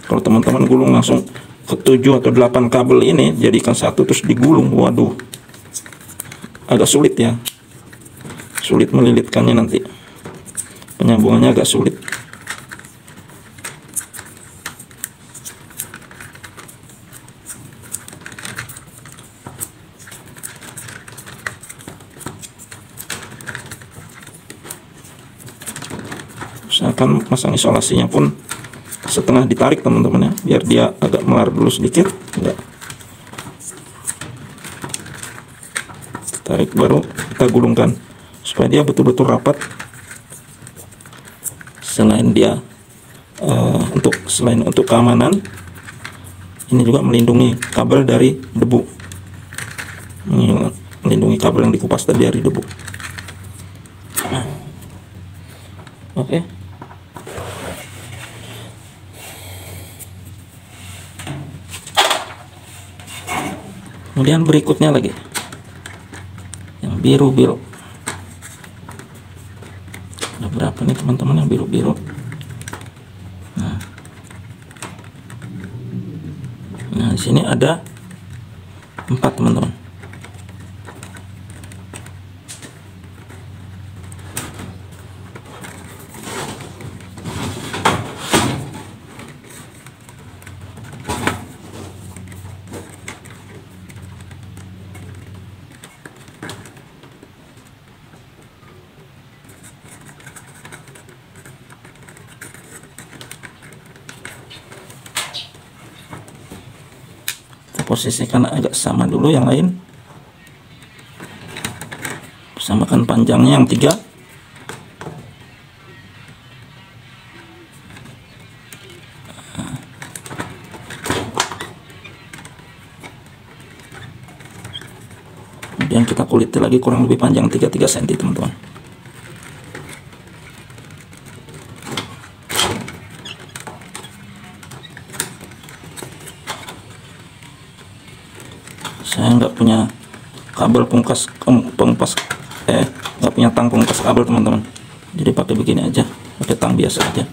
Kalau teman-teman gulung langsung ke 7 atau 8 kabel ini jadikan satu terus digulung, waduh, agak sulit ya, sulit melilitkannya nanti, penyambungannya agak sulit. Usahakan masang isolasinya pun setengah ditarik teman-teman ya, biar dia agak melar dulu sedikit. Enggak, tarik baru kita gulungkan supaya dia betul-betul rapat. Selain dia selain untuk keamanan, ini juga melindungi kabel dari debu, melindungi kabel yang dikupas tadi dari debu. Oke. Kemudian berikutnya lagi yang biru-biru. Ada berapa nih teman-teman yang biru-biru? Nah, di sini ada 4 teman-teman. Posisikan agak sama dulu yang lain, samakan panjangnya yang 3. Kemudian kita kuliti lagi kurang lebih panjang 3 cm teman-teman. Saya nggak punya kabel nggak punya tang pengumpas kabel teman-teman, jadi pakai begini aja, pakai tang biasa aja.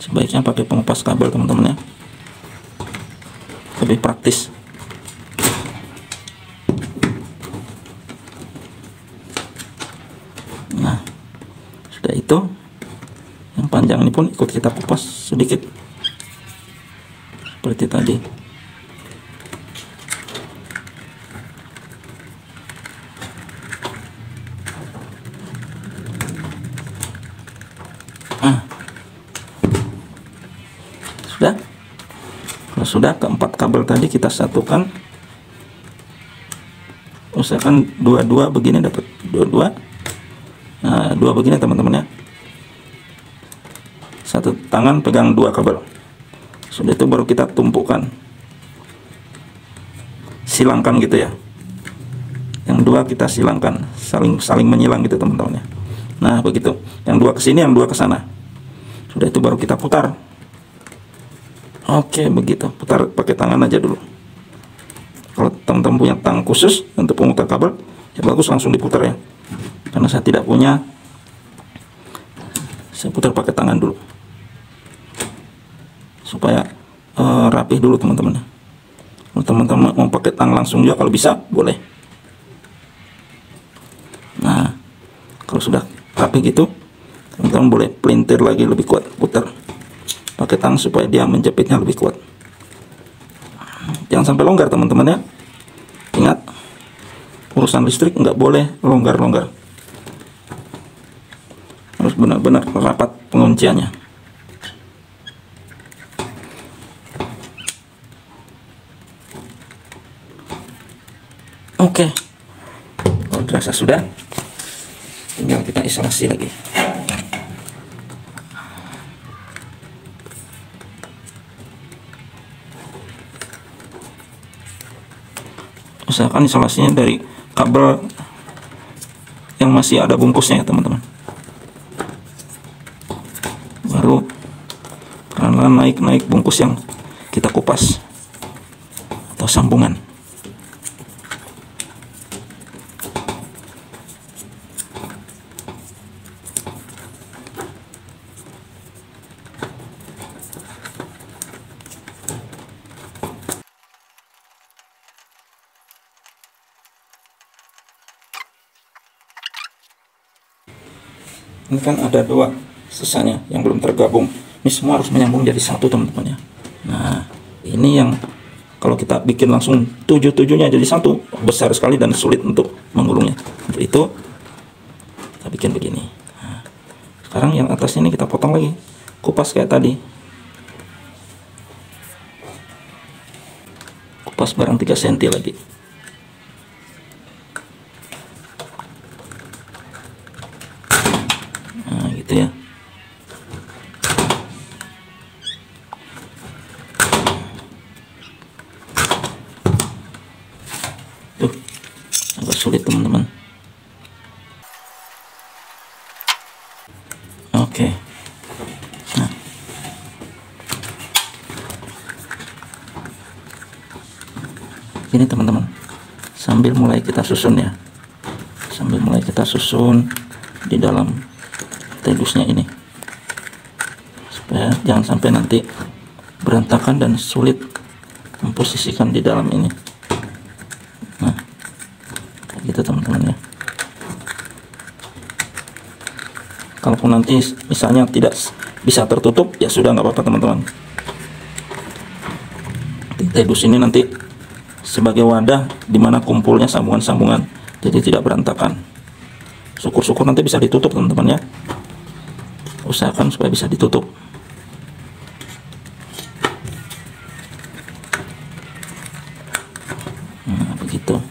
Sebaiknya pakai pengupas kabel teman-teman ya, lebih praktis. Nah sudah itu, yang panjang ini pun ikut kita kupas sedikit seperti tadi. Sudah. Kalau sudah, keempat kabel tadi kita satukan. Usahakan dua-dua begini, dapat dua-dua. Nah, 2 begini teman-teman ya. Satu tangan pegang 2 kabel. Sudah itu baru kita tumpukan, silangkan gitu ya. Yang 2 kita silangkan, saling menyilang gitu teman-teman ya. Nah begitu, yang 2 ke sini, yang 2 ke sana. Sudah itu baru kita putar. Oke, begitu, putar pakai tangan aja dulu. Kalau teman-teman punya tang khusus untuk pemutar kabel, ya bagus, langsung diputar ya. Karena saya tidak punya, saya putar pakai tangan dulu supaya rapih dulu teman-teman. Kalau teman-teman mau pakai tang langsung juga kalau bisa boleh. Nah kalau sudah rapi gitu, teman-teman boleh pelintir lagi lebih kuat, putar pakai tang supaya dia menjepitnya lebih kuat. Jangan sampai longgar teman-teman ya. Ingat, urusan listrik nggak boleh longgar-longgar, harus benar-benar rapat pengunciannya. Oke, kalau terasa sudah, tinggal kita isolasi lagi. Usahakan isolasinya dari kabel yang masih ada bungkusnya ya teman-teman. Baru pelan-pelan naik bungkus yang kita kupas atau sambungan. Ini kan ada 2 sisanya yang belum tergabung. Ini semua harus menyambung jadi satu teman-teman ya. Nah, ini yang kalau kita bikin langsung 7-7-nya jadi satu, besar sekali dan sulit untuk menggulungnya. Untuk itu kita bikin begini. Nah, sekarang yang atasnya ini kita potong lagi, kupas kayak tadi. Kupas barang 3 cm lagi. Ya. Tuh, agak sulit teman-teman. Oke. Nah, ini teman-teman, sambil mulai kita susun ya, sambil mulai kita susun di dalam tedusnya ini, supaya jangan sampai nanti berantakan dan sulit memposisikan di dalam ini. Nah, kayak gitu teman-teman ya. Kalaupun nanti misalnya tidak bisa tertutup, ya sudah, nggak apa-apa teman-teman. Tedus ini nanti sebagai wadah dimana kumpulnya sambungan-sambungan, jadi tidak berantakan. Syukur-syukur nanti bisa ditutup teman-teman ya. Usahakan supaya bisa ditutup. Nah, begitu.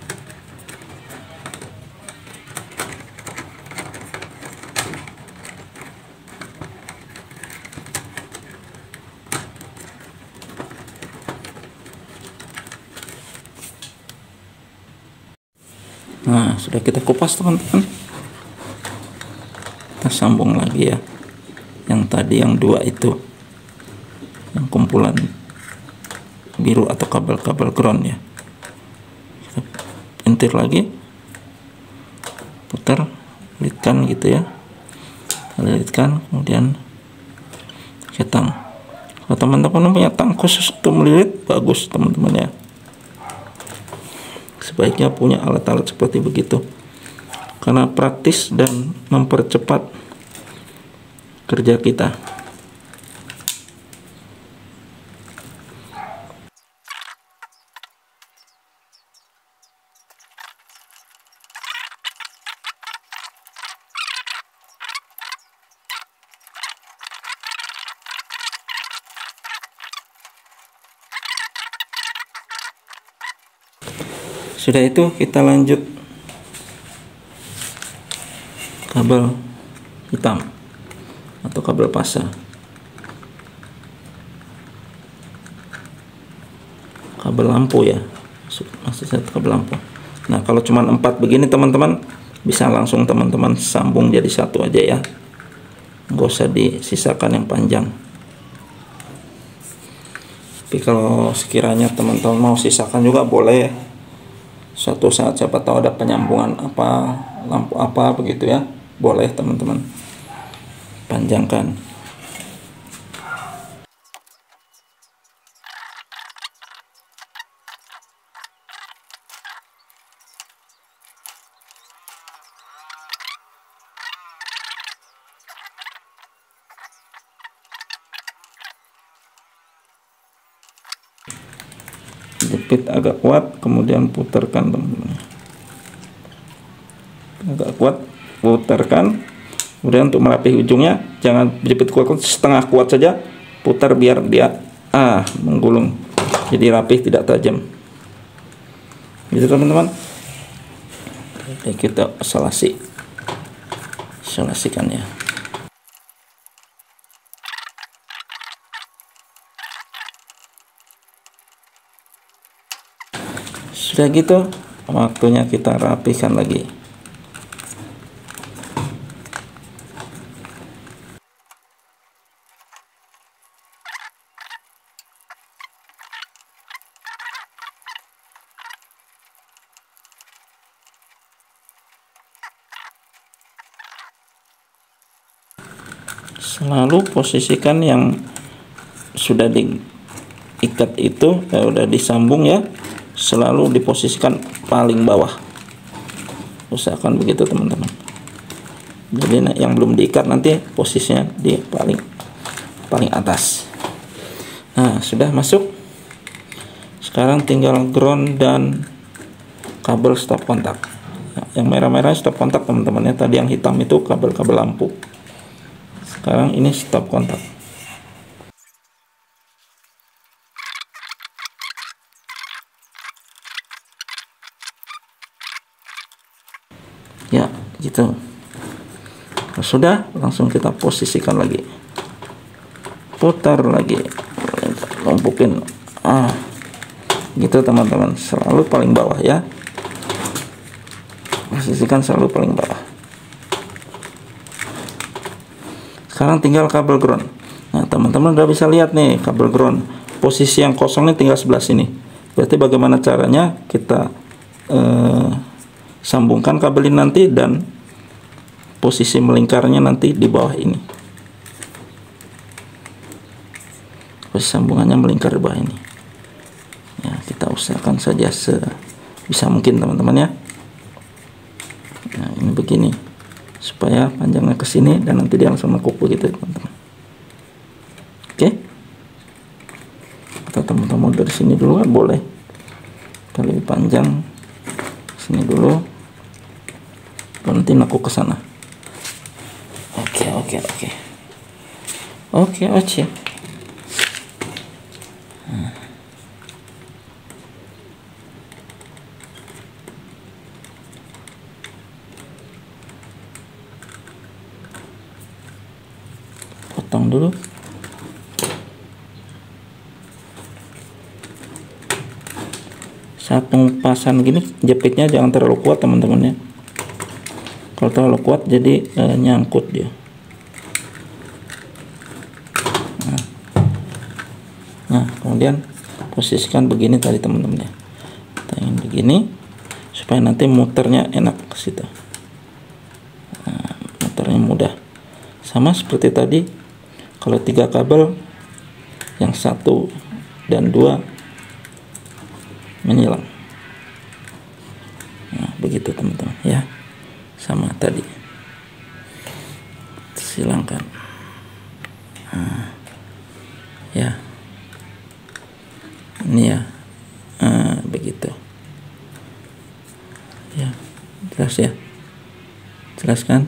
Nah, sudah kita kupas teman-teman. Kita sambung lagi ya. Yang tadi yang 2 itu, yang kumpulan biru atau kabel-kabel ground ya, kita intir lagi, putar, lilitkan gitu ya, lilitkan, kemudian pakai tang. Kalau teman-teman punya tang khusus untuk melilit, bagus teman-teman ya. Sebaiknya punya alat-alat seperti begitu, karena praktis dan mempercepat kerja kita. Sudah itu kita lanjut kabel hitam atau kabel pasa. Kabel lampu ya, maksud saya kabel lampu. Nah, kalau cuma 4 begini teman-teman, bisa langsung teman-teman sambung jadi satu aja ya, nggak usah disisakan yang panjang. Tapi kalau sekiranya teman-teman mau sisakan juga boleh, suatu saat siapa tahu ada penyambungan apa, lampu apa begitu ya, boleh teman-teman panjangkan. Jepit agak kuat, kemudian putarkan teman-teman. agak kuat, putarkan. Kemudian untuk merapihi ujungnya jangan jepit kuat, setengah kuat saja, putar biar dia menggulung, jadi rapih, tidak tajam. Gitu teman-teman. Oke, kita isolasikan ya. Sudah gitu, waktunya kita rapihkan lagi. Selalu posisikan yang sudah diikat itu, udah disambung ya, selalu diposisikan paling bawah. Usahakan begitu teman-teman. Jadi yang belum diikat nanti posisinya di paling atas. Nah, sudah masuk. Sekarang tinggal ground dan kabel stop kontak. Yang merah-merah stop kontak teman-teman ya. Tadi yang hitam itu kabel-kabel lampu. Sekarang ini stop kontak. Ya, gitu. Kalau sudah, langsung kita posisikan lagi. Putar lagi. Lumpukin. Gitu teman-teman. Selalu paling bawah ya. Posisikan selalu paling bawah. Sekarang tinggal kabel ground. Nah, teman-teman udah bisa lihat nih kabel ground. Posisi yang kosong ini tinggal sebelah sini. Berarti bagaimana caranya kita sambungkan kabel ini nanti, dan posisi melingkarnya nanti di bawah ini. Posisi sambungannya melingkar di bawah ini. Ya, kita usahakan saja sebisa mungkin teman-teman ya. Nah, ini begini, supaya panjangnya ke sini dan nanti dia langsung kuku gitu teman-teman. Oke, atau teman-teman dari sini dulu kan boleh, kalau lebih panjang sini dulu, nanti aku ke sana. Oke. Potong dulu. Saat pengepasan gini, jepitnya jangan terlalu kuat teman-teman ya. Kalau terlalu kuat jadi nyangkut dia. Nah, kemudian posisikan begini tadi teman-teman ya. Kita ingin begini supaya nanti muternya enak ke situ. Nah, muternya mudah. Sama seperti tadi, kalau 3 kabel, yang 1 dan 2 menyilang. Nah, begitu teman-teman ya. Sama tadi. Silangkan. Ya. Ini ya. Begitu. Ya, jelas ya. Jelaskan.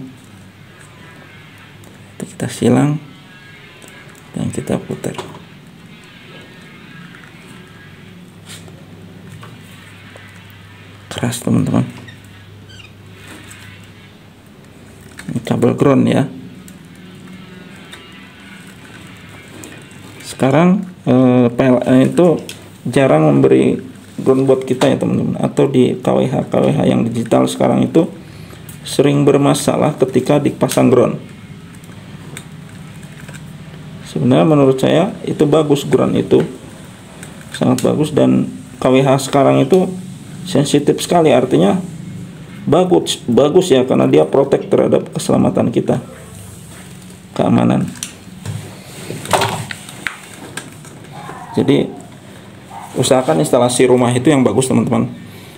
Kita silang dan kita putar. Keras teman-teman. Ini kabel ground ya. Sekarang PLN itu jarang memberi ground buat kita ya teman-teman, atau di KWH yang digital sekarang itu sering bermasalah ketika dipasang ground. Sebenarnya menurut saya itu bagus, ground itu sangat bagus, dan KWH sekarang itu sensitif sekali, artinya bagus ya, karena dia protek terhadap keselamatan kita, keamanan. Jadi usahakan instalasi rumah itu yang bagus teman-teman.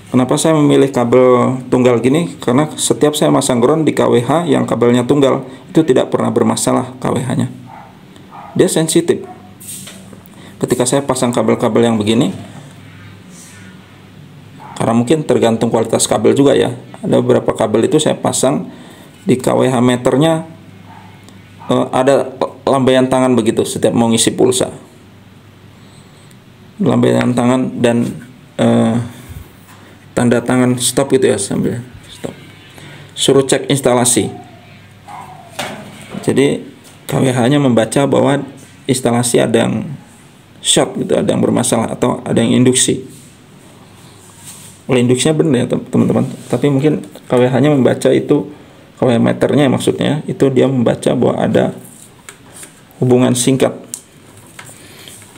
Kenapa saya memilih kabel tunggal gini? Karena setiap saya masang ground di KWH yang kabelnya tunggal itu tidak pernah bermasalah KWH-nya. Dia sensitif. Ketika saya pasang kabel-kabel yang begini, karena mungkin tergantung kualitas kabel juga ya. Ada beberapa kabel itu saya pasang di KWH meternya ada lambaian tangan begitu setiap mau ngisi pulsa. Lambaian tangan dan tanda tangan stop gitu ya, sambil stop. Suruh cek instalasi. Jadi KWH-nya membaca bahwa instalasi ada yang short gitu, ada yang bermasalah atau ada yang induksi. Oleh induksinya benar ya teman-teman, tapi mungkin KWH-nya membaca itu, KWH meternya maksudnya itu dia membaca bahwa ada hubungan singkat,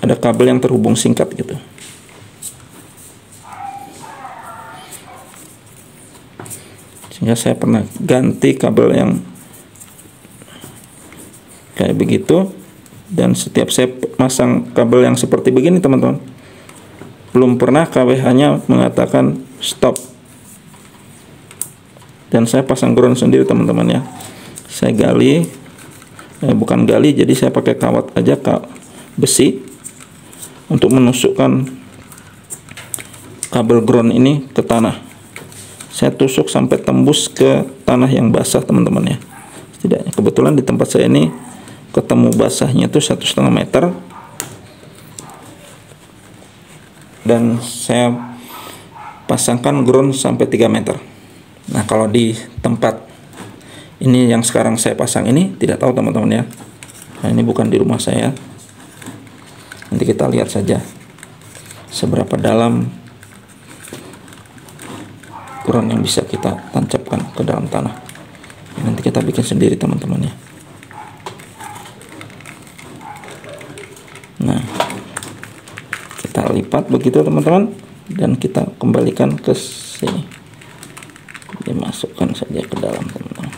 ada kabel yang terhubung singkat gitu. Sehingga saya pernah ganti kabel yang kayak begitu, dan setiap saya pasang kabel yang seperti begini teman-teman, belum pernah KWH-nya mengatakan stop. Dan saya pasang ground sendiri teman-teman ya. Saya gali, bukan gali, jadi saya pakai kawat aja, besi, untuk menusukkan kabel ground ini ke tanah. Saya tusuk sampai tembus ke tanah yang basah teman-teman ya. Setidaknya kebetulan di tempat saya ini ketemu basahnya itu 1,5 meter. Dan saya pasangkan ground sampai 3 meter. Nah, kalau di tempat ini yang sekarang saya pasang ini, tidak tahu teman-teman ya. Nah, ini bukan di rumah saya. Nanti kita lihat saja seberapa dalam ground yang bisa kita tancapkan ke dalam tanah. Nanti kita bikin sendiri teman-teman ya. Nah, kita lipat begitu teman-teman, dan kita kembalikan ke sini. Dimasukkan saja ke dalam teman-teman.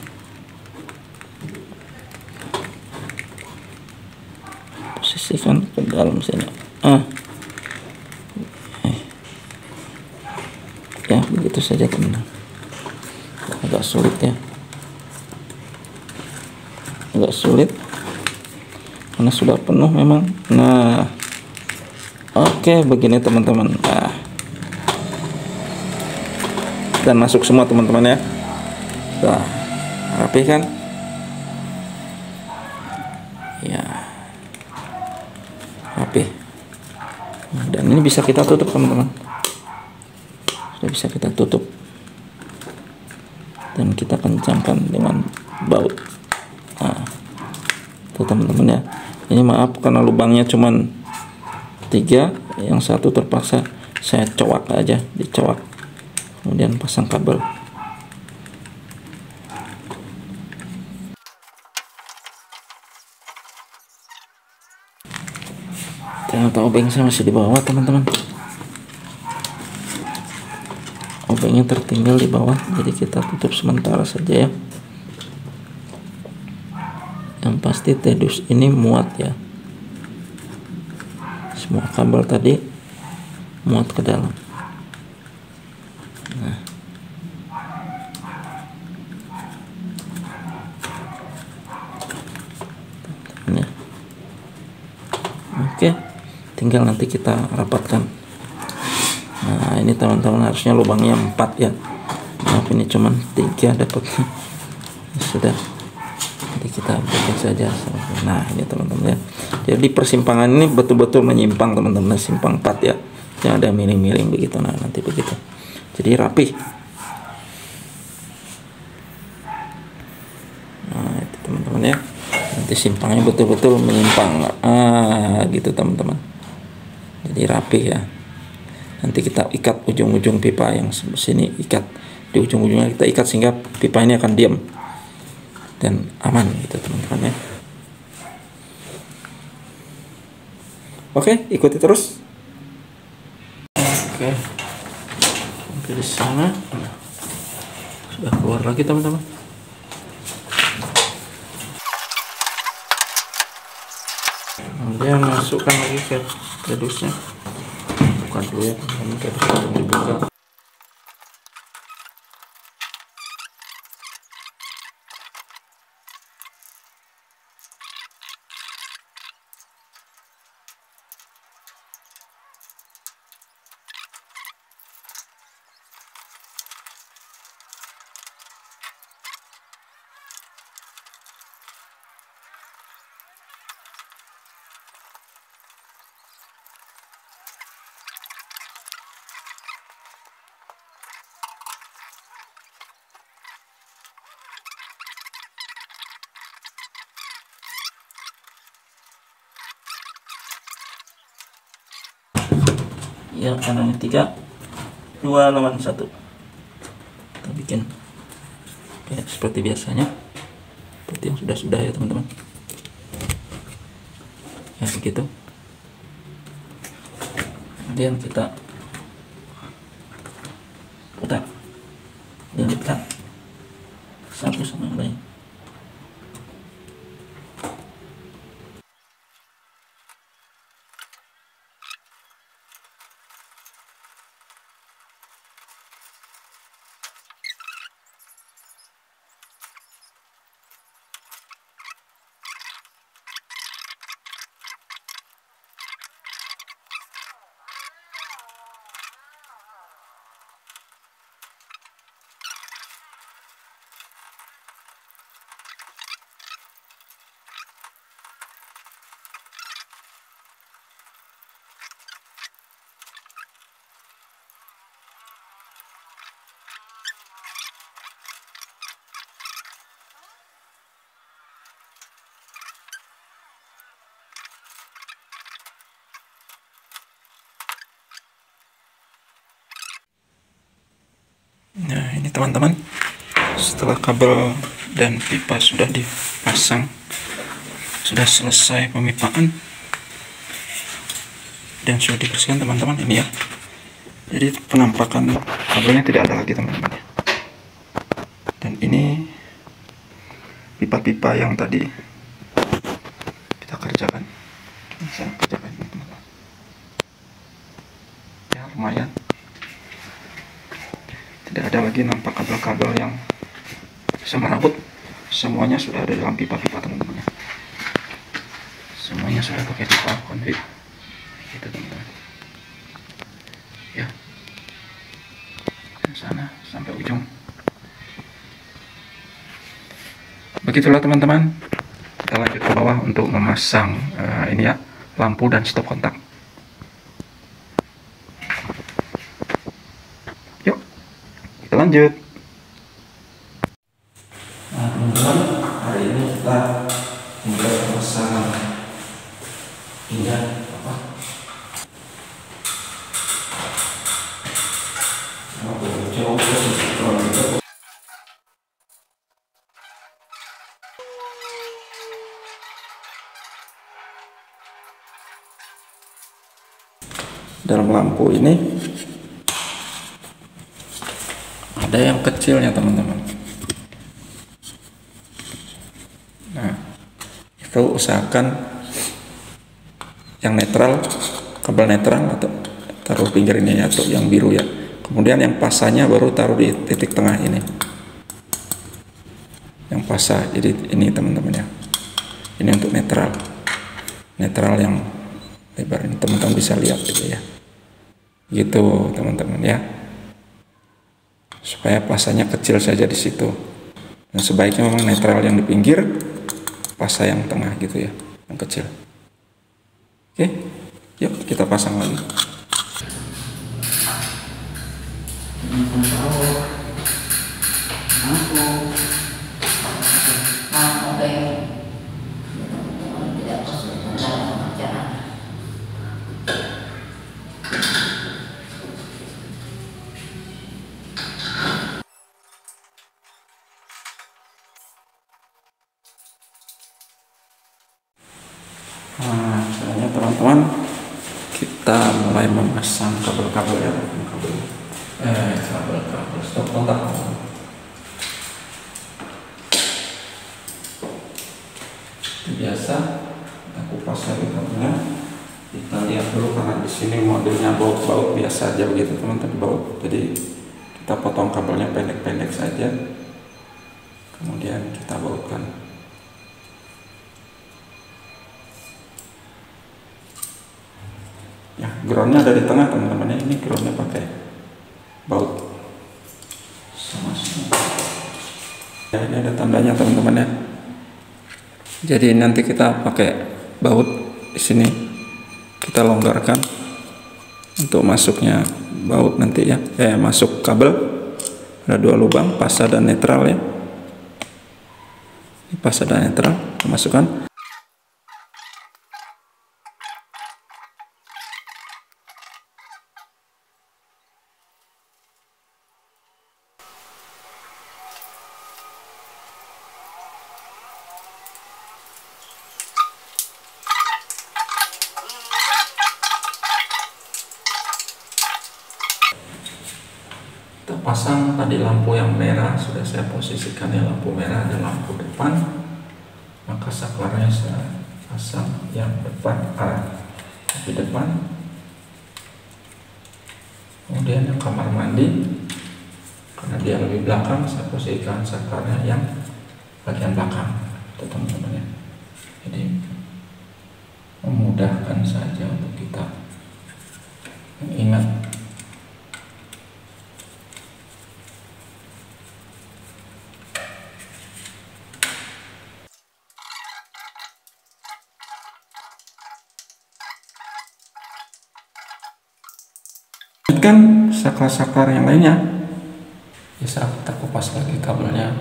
Posisikan ke dalam sini. Ya begitu saja teman-teman. Agak sulit ya, agak sulit karena sudah penuh memang. Nah, oke, begini teman-teman. Nah, dan masuk semua teman-teman ya. Nah, rapi kan? Ya, rapi. Nah, dan ini bisa kita tutup teman-teman. Sudah bisa kita tutup. Dan kita kencangkan dengan baut. Nah, itu teman-teman ya. Ini maaf karena lubangnya cuman 3, yang satu terpaksa saya cowak aja, dicowak, kemudian pasang kabel. Ternyata obeng saya masih di bawah teman-teman. Obengnya tertinggal di bawah, jadi kita tutup sementara saja ya. Yang pasti tedus ini muat ya. Semua kabel tadi muat ke dalam. Nah, ya. Oke, tinggal nanti kita rapatkan. Nah, ini teman-teman harusnya lubangnya 4 ya. Maaf, ini cuman 3 dapatnya. Sudah. Jadi kita bikin saja. Nah, ini teman-teman ya. Jadi persimpangan ini betul-betul menyimpang teman-teman, simpang 4 ya. Yang ada miring-miring begitu. Nah, nanti begitu. Jadi rapi. Nah, itu teman-teman ya. Nanti simpangnya betul-betul menyimpang. Gitu teman-teman. Jadi rapi ya. Nanti kita ikat ujung-ujung pipa yang sini, ikat di ujung-ujungnya, kita ikat sehingga pipa ini akan diam dan aman gitu teman-teman ya. Oke, ikuti terus. Oke, sampai di sana. Nah, sudah keluar lagi teman-teman. Kemudian masukkan lagi ke redusnya. Bukan dulu ya, ini redusnya belum dibuka. Ya, kanannya 3, 2 lawan 1. Kita bikin ya, seperti biasanya, seperti yang sudah ya teman-teman. Ya begitu. Kemudian kita putar, lanjutkan satu sama yang lain. Nah ini teman-teman, setelah kabel dan pipa sudah dipasang, sudah selesai pemipaan dan sudah dibersihkan teman-teman. Ini ya, jadi penampakan kabelnya tidak ada lagi teman-teman. Dan ini pipa-pipa yang tadi kita kerjakan, saya kerjakan ini teman-teman. Ya lumayan, tidak ada lagi nampak kabel-kabel yang bisa merabut. Semuanya sudah ada dalam pipa-pipa teman-teman. Semuanya sudah pakai pipa konflik gitu teman-teman ya, dari sana sampai ujung. Begitulah teman-teman, kita lanjut ke bawah untuk memasang ini ya, lampu dan stop kontak. Yuk kita lanjut. Nah teman-teman, hari ini kita tinggal pemasangan ini apa? Dalam lampu ini ada yang kecilnya teman-teman. Nah itu usahakan yang netral, kabel netral atau taruh pinggir ini atau yang biru ya. Kemudian yang pasanya baru taruh di titik tengah ini, yang pasah. Jadi ini teman-teman ya, ini untuk netral yang lebar ini, teman-teman bisa lihat gitu ya, gitu teman-teman ya, supaya pasanya kecil saja di situ. Dan sebaiknya memang netral yang di pinggir, pasah yang tengah gitu ya, yang kecil. Oke, yuk kita pasang lagi. Nah, selanjutnya teman-teman, kita mulai memasang kabel-kabel ya, kabel stop kontak. Biasa kita kupas lagi kabelnya. Kita lihat dulu karena di sini modelnya baut biasa aja begitu teman-teman, baut. Jadi kita potong kabelnya pendek-pendek saja, kemudian kita bautkan. Ya, groundnya ada di tengah teman-teman ya. Ini groundnya pakai baut sama-sama. Ya, ini ada tandanya teman-teman ya. Jadi nanti kita pakai baut di sini, kita longgarkan untuk masuknya baut nanti ya. Masuk kabel ada 2 lubang, pasah dan netral ya. Ini pasah dan netral, kita masukkan. Kita pasang tadi lampu yang merah, sudah saya posisikan ya, lampu merah ada lampu depan, maka saklarnya saya pasang yang depan, arah di depan. Kemudian yang kamar mandi, karena dia lebih belakang, saya posisikan saklarnya yang bagian belakang, itu teman-teman ya. Jadi memudahkan saja untuk kita mengingat. Kan saklar-saklar yang lainnya bisa kita kupas lagi kabelnya.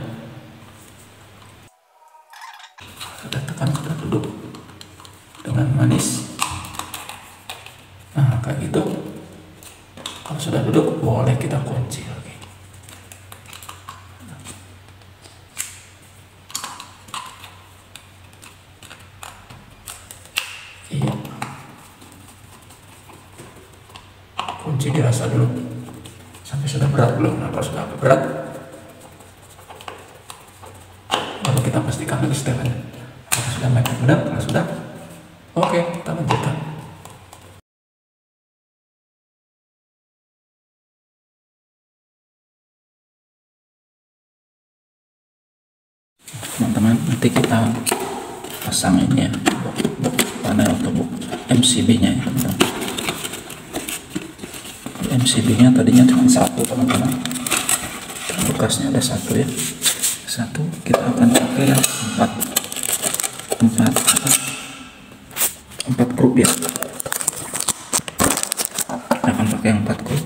Kita tekan, kita duduk dengan manis. Nah kayak gitu. Kalau sudah duduk boleh kita kunci lagi. Iya, kunci dirasa dulu sampai sudah berat belum. Nah kalau sudah agak berat baru kita pastikan lagi setelannya. Kalau sudah mepet berat, kalau sudah oke, kita lanjutkan. Teman-teman, nanti kita pasang ini ya, panel atau MCB nya ya teman-teman. MCB nya tadinya cuma satu teman-teman, bekasnya ada satu ya, satu. Kita akan pakai yang empat grup ya, kita akan pakai yang 4 grup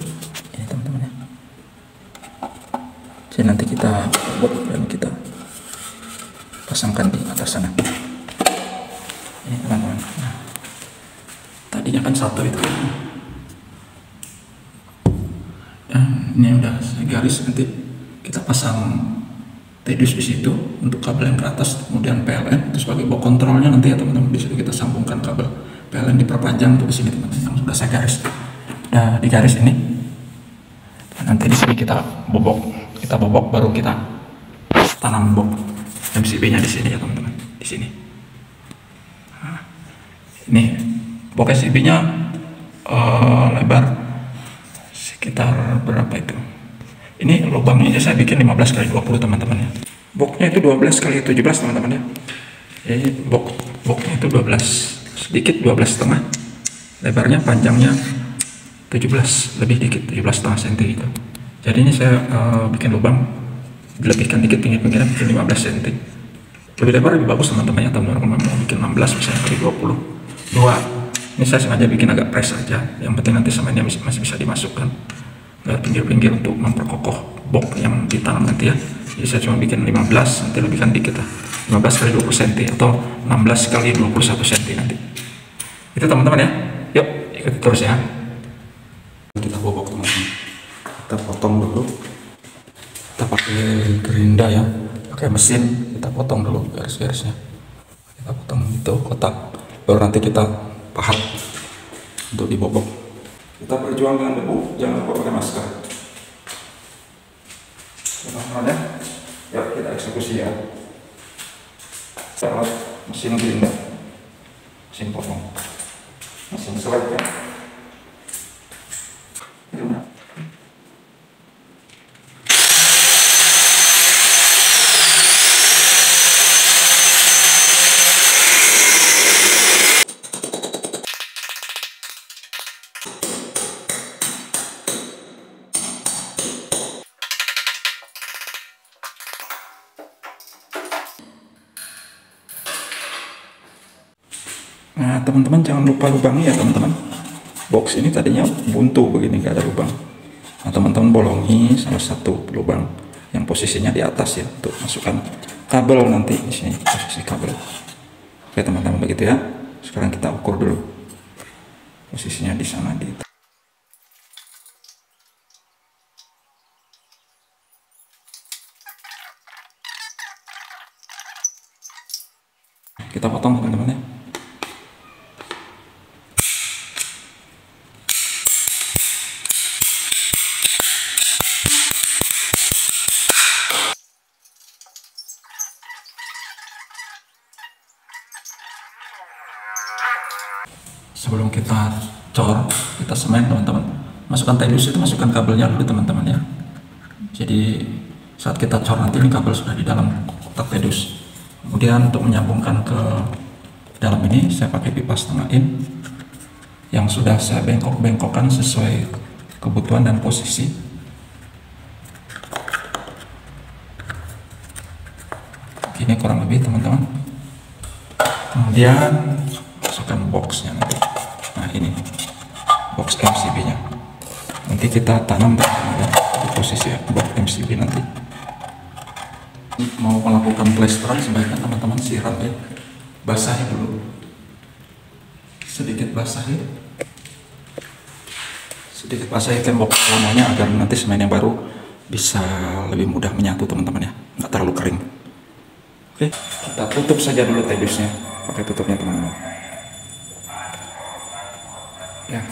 ini teman-teman ya. Jadi nanti kita buat dan kita pasangkan di atas sana ini teman-teman. Nah, tadinya kan satu itu ya, ini udah saya garis. Nanti kita pasang Tedious di situ untuk kabel yang ke atas, kemudian PLN itu sebagai box kontrolnya nanti ya teman-teman. Di situ kita sambungkan kabel PLN, diperpanjang untuk di sini teman-teman, yang sudah saya garis. Nah di garis ini nanti di sini kita bobok baru kita tanam box MCB nya di sini ya teman-teman, di sini. Nah, ini box MCB nya lebar sekitar berapa itu? Ini lubangnya saya bikin 15 kali 20 teman-teman ya. Boxnya itu 12 kali 17 teman-teman ya. Jadi boxnya itu 12 sedikit, 12,5 lebarnya, panjangnya 17 lebih dikit, 17,5 cm gitu. Jadi ini saya bikin lubang, dilebihkan dikit pinggir-pinggirnya, bikin 15 cm. Lebih lebar lebih bagus teman-teman ya. Teman-teman mau bikin 16 misalnya kali 22. Ini saya sengaja bikin agak press aja. Yang penting nanti semennya masih bisa dimasukkan ke pinggir-pinggir untuk memperkokoh box yang ditanam nanti ya. Jadi saya cuma bikin 15, nanti lebihkan dikit lah, 15 kali 20 cm atau 16 kali 21 cm nanti. Itu teman-teman ya. Yuk ikuti terus ya. Kita bobok teman-teman. Kita potong dulu. Kita pakai gerinda ya, pakai mesin. Kita potong dulu garis-garisnya. Kita potong itu kotak. Baru nanti kita pahat untuk dibobok. Kita berjuang dengan debu, jangan lupa pakai masker. Teman-teman ya. Yuk kita eksekusi ya. Kita alat mesin gerinda, mesin potong, mesin selat ya. Nah teman-teman jangan lupa lubangnya ya teman-teman. Box ini tadinya buntu begini, nggak ada lubang. Nah teman-teman bolongi salah satu lubang yang posisinya di atas ya, untuk masukkan kabel nanti di sini, posisi kabel. Oke teman-teman begitu ya. Sekarang kita ukur dulu posisinya di sana di. Kita potong teman-teman ya. sebelum kita cor, kita semen teman-teman, masukkan tedus itu, masukkan kabelnya dulu teman-teman ya. Jadi saat kita cor nanti ini kabel sudah di dalam kotak tedus. Kemudian untuk menyambungkan ke dalam ini saya pakai pipa setengah in yang sudah saya bengkok-bengkokkan sesuai kebutuhan dan posisi. Ini kurang lebih teman-teman. Kemudian masukkan boxnya nanti. Nah ini box MCB nya. Nanti kita tanam teman-teman ya, di posisi box MCB nanti. Mau melakukan plesteran sebaiknya teman-teman siram ya, basahi dulu, sedikit basahi tembok lamanya agar nanti semen yang baru bisa lebih mudah menyatu teman-teman ya, nggak terlalu kering. Oke, kita tutup saja dulu tedusnya pakai tutupnya teman-teman ya.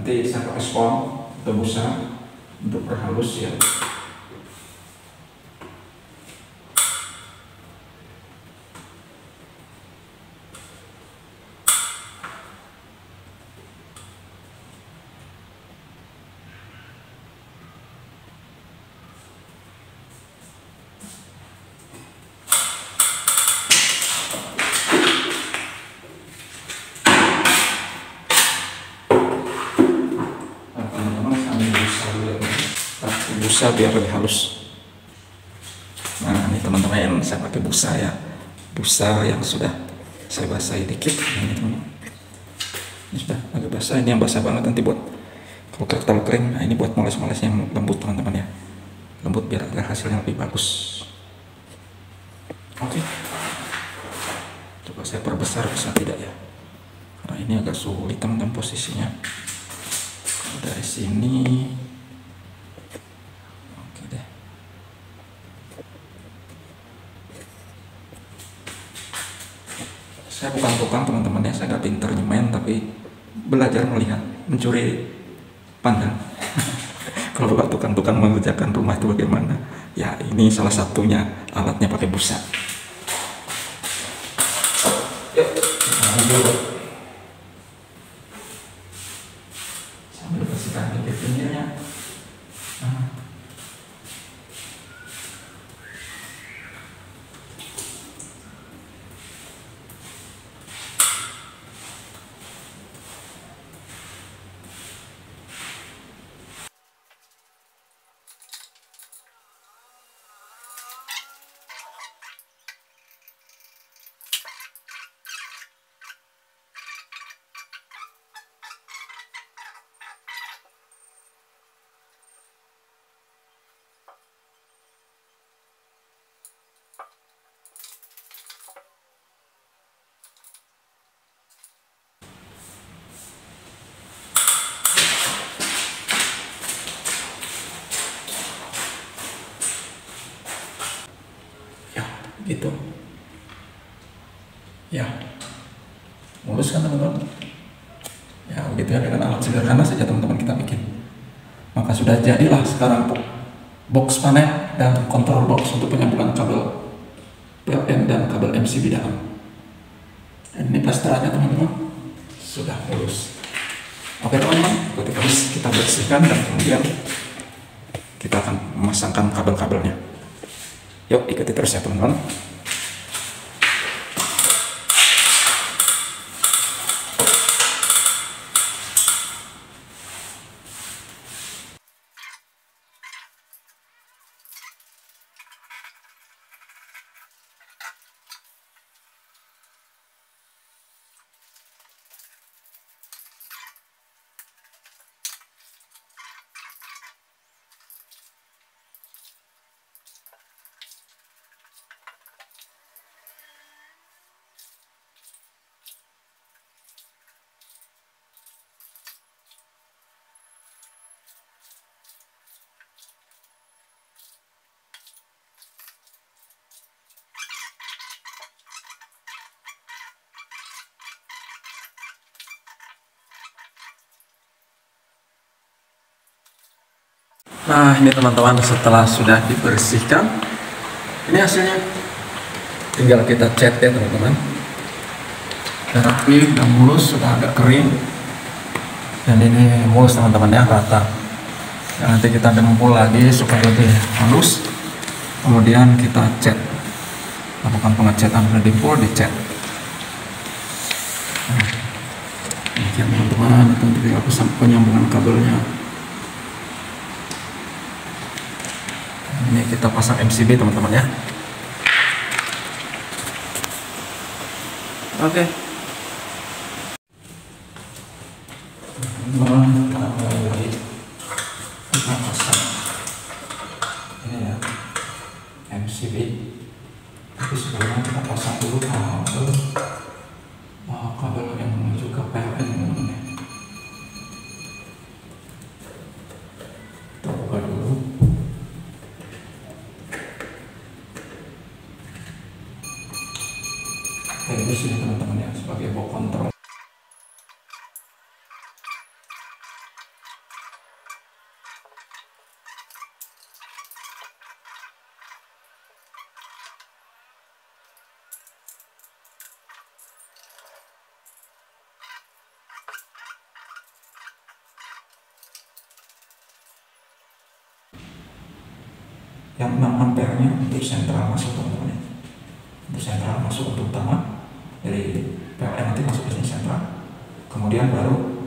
Nanti saya pakai spon atau busa untuk perhalus ya. Busa biar lebih halus. Nah ini teman-teman yang saya pakai busa ya, busa yang sudah saya basahi dikit. Nah, ini teman-teman, ini sudah agak basah, ini yang basah banget nanti buat kalau terlalu kering. Nah ini buat moles-molesnya yang lembut teman-teman ya, lembut biar agar hasilnya lebih bagus. Oke, coba saya perbesar, bisa tidak ya, karena ini agak sulit teman-teman posisinya. Dari sini saya bukan tukang teman-teman ya, saya gak pinter nyemen, tapi belajar melihat, mencuri pandang. Kalau bukan tukang-tukang mengerjakan rumah itu bagaimana? Ya ini salah satunya, alatnya pakai busa. Yuk, sambil bersihkan di pinggirnya. Gitu ya, mulus kan teman-teman ya, begitu ya, dengan alat sederhana saja teman-teman kita bikin, maka sudah jadilah sekarang box panel dan kontrol box untuk penyambungan kabel PLN dan kabel MCB dalam. Dan ini plasterannya teman-teman sudah mulus. Oke teman-teman, kita bersihkan dan kemudian kita akan memasangkan kabel-kabelnya. Yuk ikuti terus ya teman-teman. Nah ini teman-teman, setelah sudah dibersihkan, ini hasilnya. Tinggal kita cat ya teman-teman. Sudah rapi, sudah mulus, sudah agak kering. Dan ini mulus teman-teman ya, rata. Dan nanti kita dempul lagi supaya lebih halus. Kemudian kita cat, lakukan pengecatan, sudah dempul, dicat. Nah, demikian teman-teman, itu tinggal penyambungan kabelnya. Ini kita pasang MCB teman-teman ya. Oke. Kita pasang ini ya, MCB. Tapi sebelumnya kita pasang dulu kabel yang menuju ke PLN teman-teman ya. Kita buka dulu. Ini sini teman-teman ya, sebagai box kontrol. Yang 6 ampere-nya untuk sentral masuk teman-teman ya. Untuk sentral masuk untuk utama. Dari PLN nanti masuk ke sini sentral, kemudian baru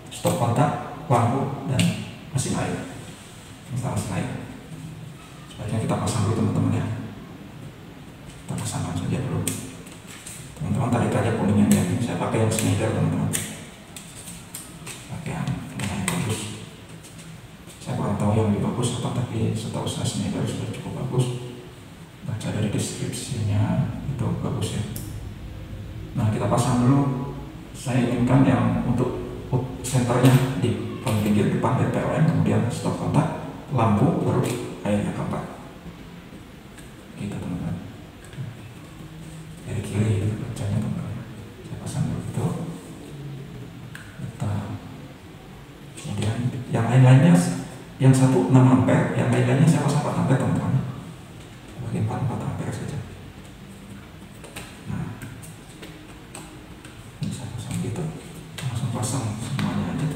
stop kontak, lampu, dan mesin air, instalasi air. Sebaiknya kita pasang dulu teman-teman ya. Kita pasangkan saja dulu. Teman-teman tarik aja kuningnya ya. Saya pakai yang Schneider teman-teman. Pakai yang lumayan bagus. Saya kurang tahu yang lebih bagus apa, tapi setahu saya Schneider sudah cukup bagus. Baca dari deskripsinya itu bagus ya. Nah kita pasang dulu. Saya inginkan yang untuk senternya di pinggir depan dari PLN, kemudian stop kontak, lampu, baru airnya keempat. Gitu teman-teman. Dari kiri bacanya teman-teman. Saya pasang dulu gitu. Kita kemudian yang lain-lainnya, yang satu 6 ampere, yang lain-lainnya saya pasang 4 ampere teman-teman. Bagi 4 ampere saja. Gitu, langsung pasang semuanya aja.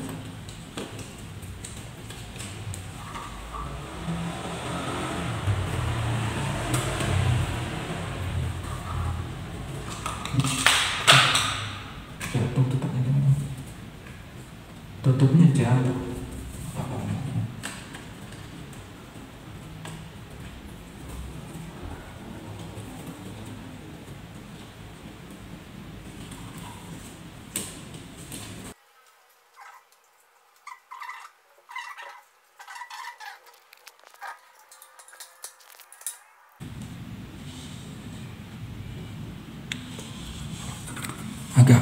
Jatuh tutupnya, tutupnya jatuh. Agak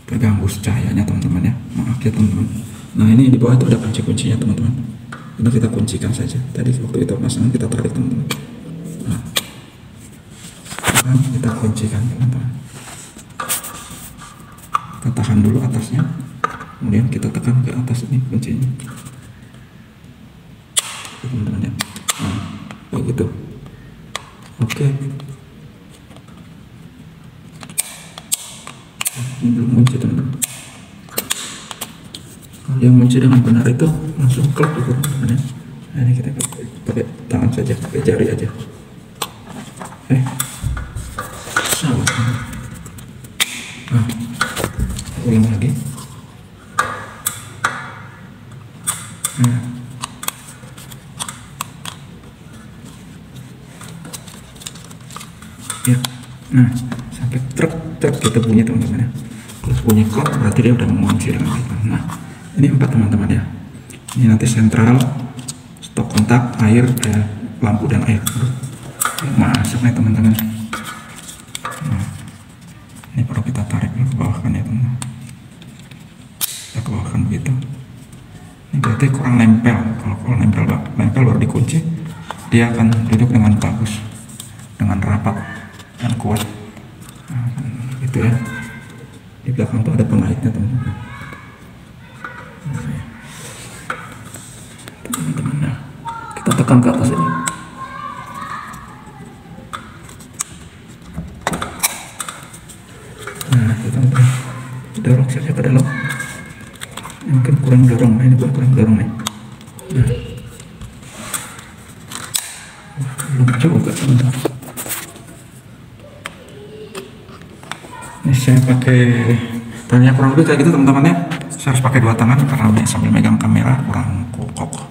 terganggu cahayanya teman-teman ya, maaf ya teman-teman. Nah ini di bawah itu ada kunci-kuncinya teman-teman. Ini kita kuncikan saja. Tadi waktu kita pasangan kita tarik teman-teman. Nah, kita kuncikan teman-teman. Kita tahan dulu atasnya, kemudian kita tekan ke atas ini kuncinya. Teman-teman ya. Nah, begitu. Oke. Ini belum kunci teman-teman. Kalau yang kunci dengan benar itu langsung klik gitu teman-teman ya. Nah, ini kita pakai tangan saja, pakai jari aja. Salah. Nah, ulang lagi. Nah. Ya. Nah, sampai truk kita bunyi teman-teman ya. Terus bunyi klak berarti dia udah mengunci dengan kita. Nah, ini 4 teman-teman ya. Ini nanti sentral, stok kontak, air, lampu dan air. Masuk nih teman-teman. Nah, ini perlu kita tarik dulu ke bawah kan ya teman-teman. Kita ke bawah kan begitu. Ini berarti kurang nempel. Kalau nempel baru dikunci, dia akan duduk dengan bagus, dengan rapat dan kuat. Nah, gitu ya. Di belakang tuh ada pengaitnya teman-teman. Nah, kita tekan ke atas ini. Nah, kita dorong saja ke dalam. Ini mungkin kurang dorong, ini kurang dorong nih. Nah, belum juga teman-teman. Ini saya pakai tangannya kurang lebih kayak gitu teman-teman ya. Saya harus pakai 2 tangan karena ini sambil megang kamera kurang kokoh.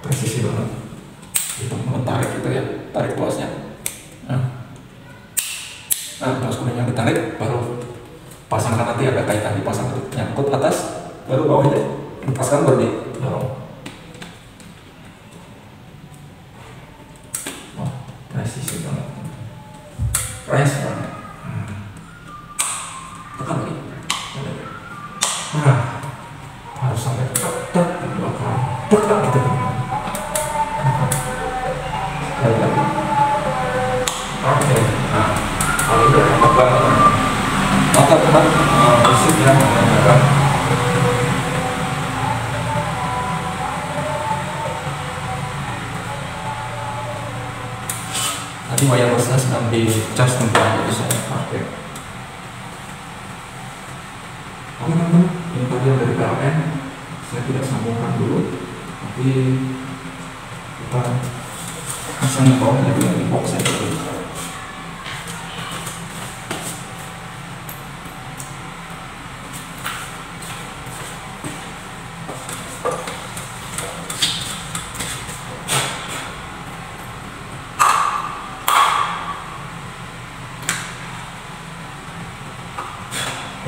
Presisi banget. Kita mau tarik gitu ya, tarik bawahnya. Nah, pas kuningnya ditarik, baru pasangkan nanti ada kaitan dipasang nyangkut atas, baru bawahnya lepaskan baru didorong. Wah, presisi banget. Presisi banget. Tekan lagi. Nah, harus sampai tek dua kali. Tek gitu. Oke. Nah, kalau udah enak banget. Otak musik ya, tadi wirelessnya sedang dicas teman-teman, jadi saya pakai. Oke teman-teman, ini bagian dari PLN. Saya tidak sambungkan dulu, tapi kita pasang di bawahnya dulu di box saya dulu.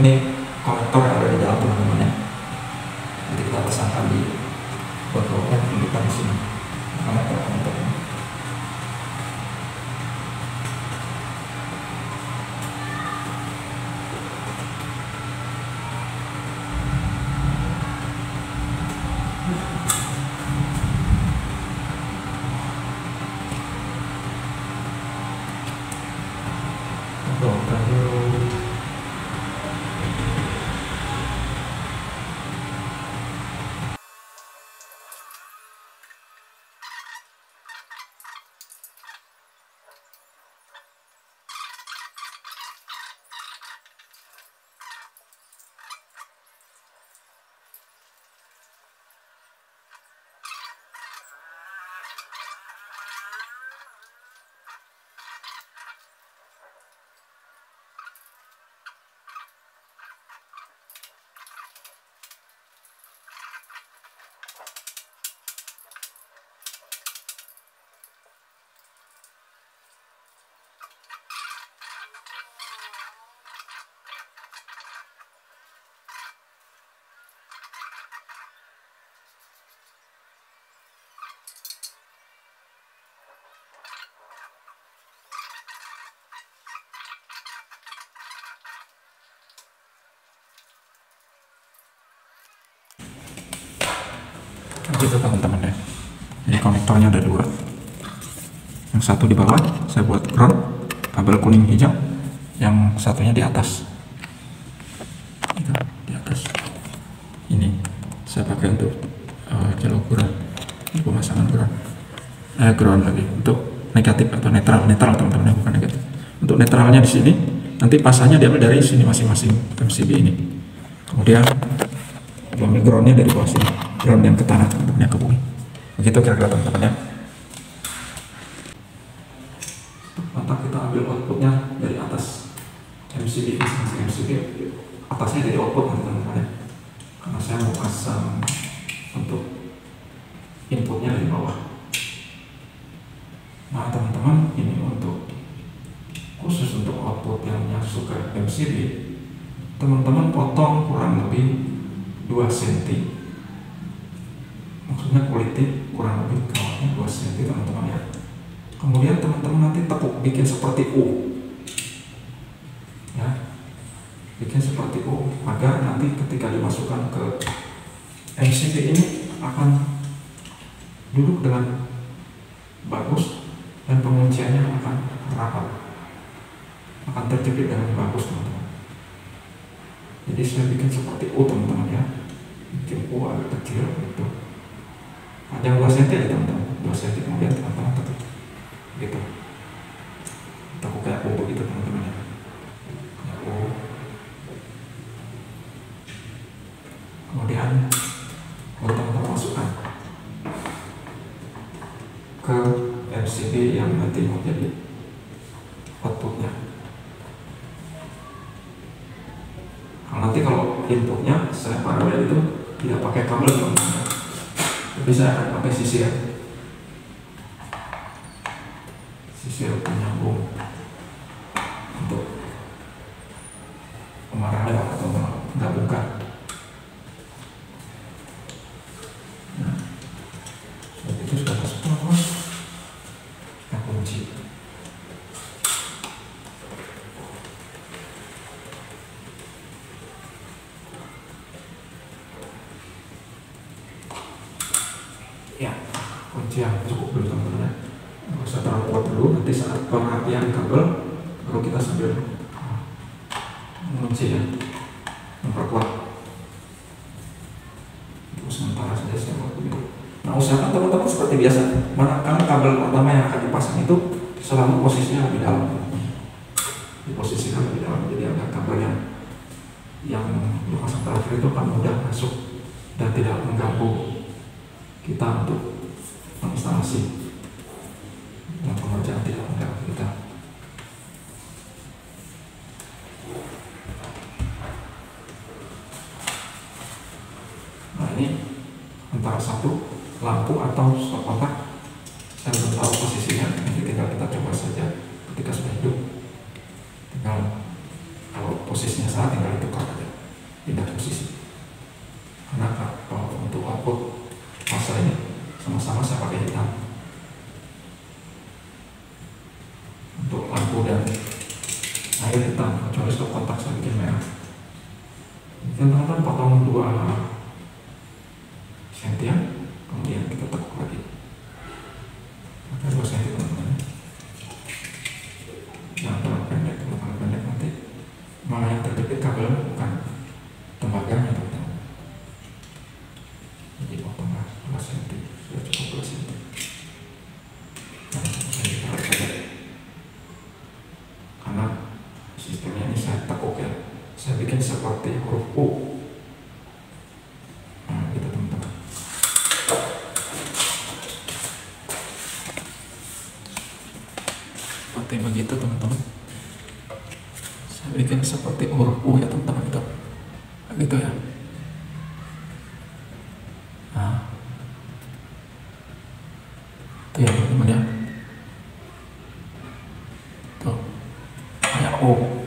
Ini konektor yang ada di dalam teman-teman ya. Nanti kita pasangkan di botolnya, tunjukkan di sini. Konektornya. Gitu teman-teman ya. Jadi konektornya ada 2. Yang satu di bawah saya buat ground, kabel kuning hijau. Yang satunya di atas. Itu di atas. Ini saya pakai untuk jalur kurang. saya ground lagi untuk negatif atau netral teman-teman, bukan negatif. Untuk netralnya di sini nanti pasangnya diambil dari sini masing-masing MCB ini, kemudian diambil groundnya dari bawah sini, ground yang ke tanah teman-teman, yang ke bumi. Begitu kira-kira teman-teman ya. Maka kita ambil outputnya dari atas MCB, masing-masing MCB atasnya dari output teman-teman ya, karena saya mau pasang untuk inputnya dari bawah. Nah teman-teman, ini untuk khusus untuk output yang masuk ke MCB, teman-teman potong kurang lebih 2 cm, maksudnya kulitik kurang lebih kawatnya 2 cm teman-teman ya. Kemudian teman-teman nanti tekuk, bikin seperti U ya, bikin seperti U agar nanti ketika dimasukkan ke MCB ini akan duduk dengan bagus dan pengunciannya akan rapat, akan terjepit dengan bagus teman-teman. Jadi saya bikin seperti U teman-teman ya, bikin U agak kecil gitu, panjang 2 cm ya teman-teman, 2 cm, kemudian teman-teman tekuk gitu, tekuk kayak U begitu teman-teman ya, kayak U. Kemudian kalau teman-teman masukkan ke MCB yang nanti mau jadi outputnya. Nanti kalau inputnya saya paralel itu tidak pakai kabel teman-teman, tapi saya akan pakai sisir penyambung untuk pemarahan atau menggabungkan. Nah, itu sudah masuk teman-teman, kita kunci. Ya, kunci yang cukup dulu teman-teman ya, nggak usah terlalu kuat dulu. Nanti saat pengertian kabel baru kita sambil mengunci ya, memperkuat. Untuk sementara saja saya buat begitu. Nah usahakan teman-teman seperti biasa, manakala kabel pertama yang akan dipasang itu selalu posisinya lebih dalam, diposisikan lebih dalam, jadi agar kabel yang dipasang terakhir itu akan mudah masuk dan tidak mengganggu kita untuk menginstalasi, dan pengerjaan tidak mengganggu kita. Nah ini antara satu lampu atau stop kontak, saya belum tahu posisinya, nanti tinggal kita coba saja ketika sudah hidup. Tinggal kalau posisinya salah tinggal ditukar aja, pindah posisi. Karena kalau untuk output masa ini sama-sama saya pakai hitam, untuk lampu dan air hitam, kecuali stop kontak saya bikin merah. Dan teman-teman potong 2 sentian, kemudian kita tekuk lagi. Oke, 2 cm teman-teman. Jangan terlalu pendek, kalau terlalu pendek nanti malah yang terjepit kabel bukan tembaganya teman-teman. Jadi potonglah 2 cm, sudah cukup 2 cm. Nah, saya ditarik saja. Karena sistemnya ini saya tekuk ya, saya bikin seperti huruf U. Nah, gitu teman-teman. Seperti begitu teman-teman. Saya bikin seperti huruf U ya teman-teman, itu. Begitu ya. Nah, itu ya teman-teman ya. Tuh, kayak O.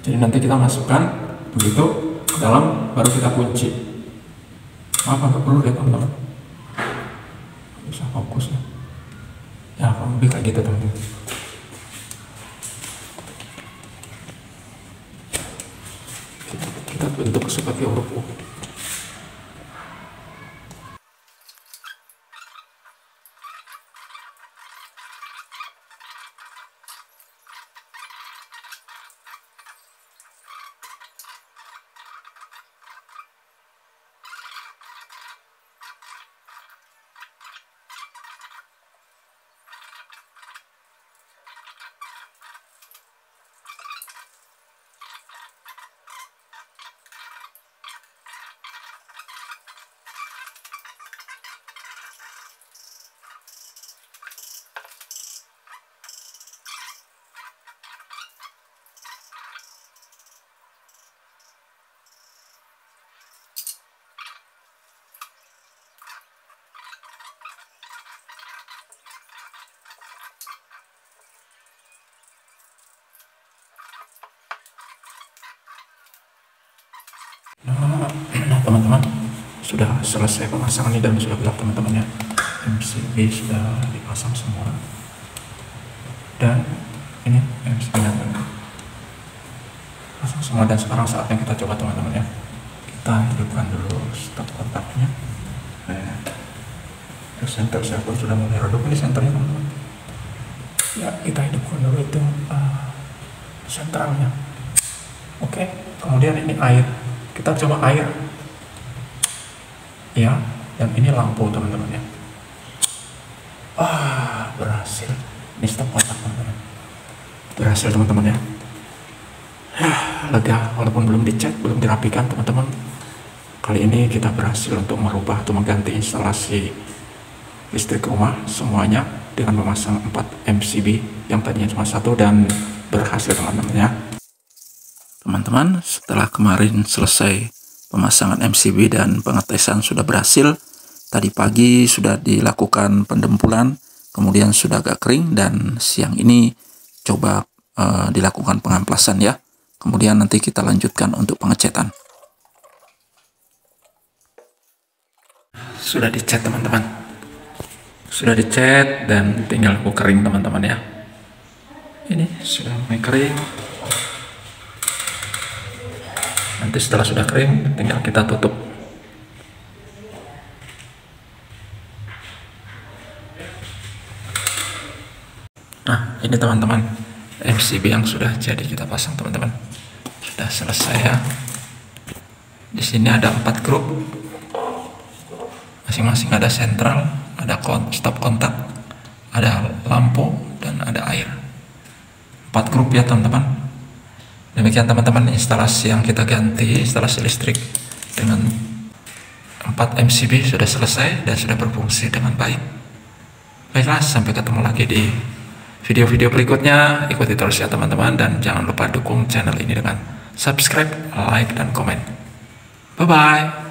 Jadi nanti kita masukkan begitu ke dalam, baru kita kunci. Apa nggak perlu ya teman-teman? Bisa fokus ya. Ya, kurang lebih kayak gitu teman-teman. Kita bentuk sebagai huruf U. sudah selesai pemasangannya dan sudah gelap teman-teman ya. MCB sudah dipasang semua. Dan ini MCB yang pasang semua, dan sekarang saatnya kita coba teman-teman ya. Kita hidupkan dulu stop kontaknya. Center saya pun sudah mulai redup, ini senternya teman-teman. Ya, kita hidupkan dulu itu sentralnya. Oke, kemudian ini air. Kita coba air. Ya, dan ini lampu teman-teman ya. Berhasil. Ini stop kontak teman-teman. Berhasil teman-teman ya. Lega, walaupun belum dicat, belum dirapikan teman-teman. Kali ini kita berhasil untuk merubah atau mengganti instalasi listrik rumah semuanya dengan memasang 4 MCB yang tadinya cuma 1, dan berhasil teman-teman ya. Teman-teman, setelah kemarin selesai pemasangan MCB dan pengetesan sudah berhasil, tadi pagi sudah dilakukan pendempulan, kemudian sudah agak kering, dan siang ini coba dilakukan pengamplasan ya. Kemudian nanti kita lanjutkan untuk pengecatan. Sudah dicat teman-teman, sudah dicat dan tinggal nunggu kering teman-teman ya. Ini sudah mulai kering. Nanti setelah sudah kering tinggal kita tutup. Nah, ini teman-teman MCB yang sudah jadi kita pasang teman-teman. Sudah selesai ya. Di sini ada 4 grup. Masing-masing ada sentral, ada stop kontak, ada lampu, dan ada air. 4 grup ya teman-teman. Demikian teman-teman instalasi yang kita ganti, instalasi listrik dengan 4 MCB sudah selesai dan sudah berfungsi dengan baik. Baiklah, sampai ketemu lagi di video-video berikutnya. Ikuti terus ya teman-teman, dan jangan lupa dukung channel ini dengan subscribe, like, dan komen. Bye-bye.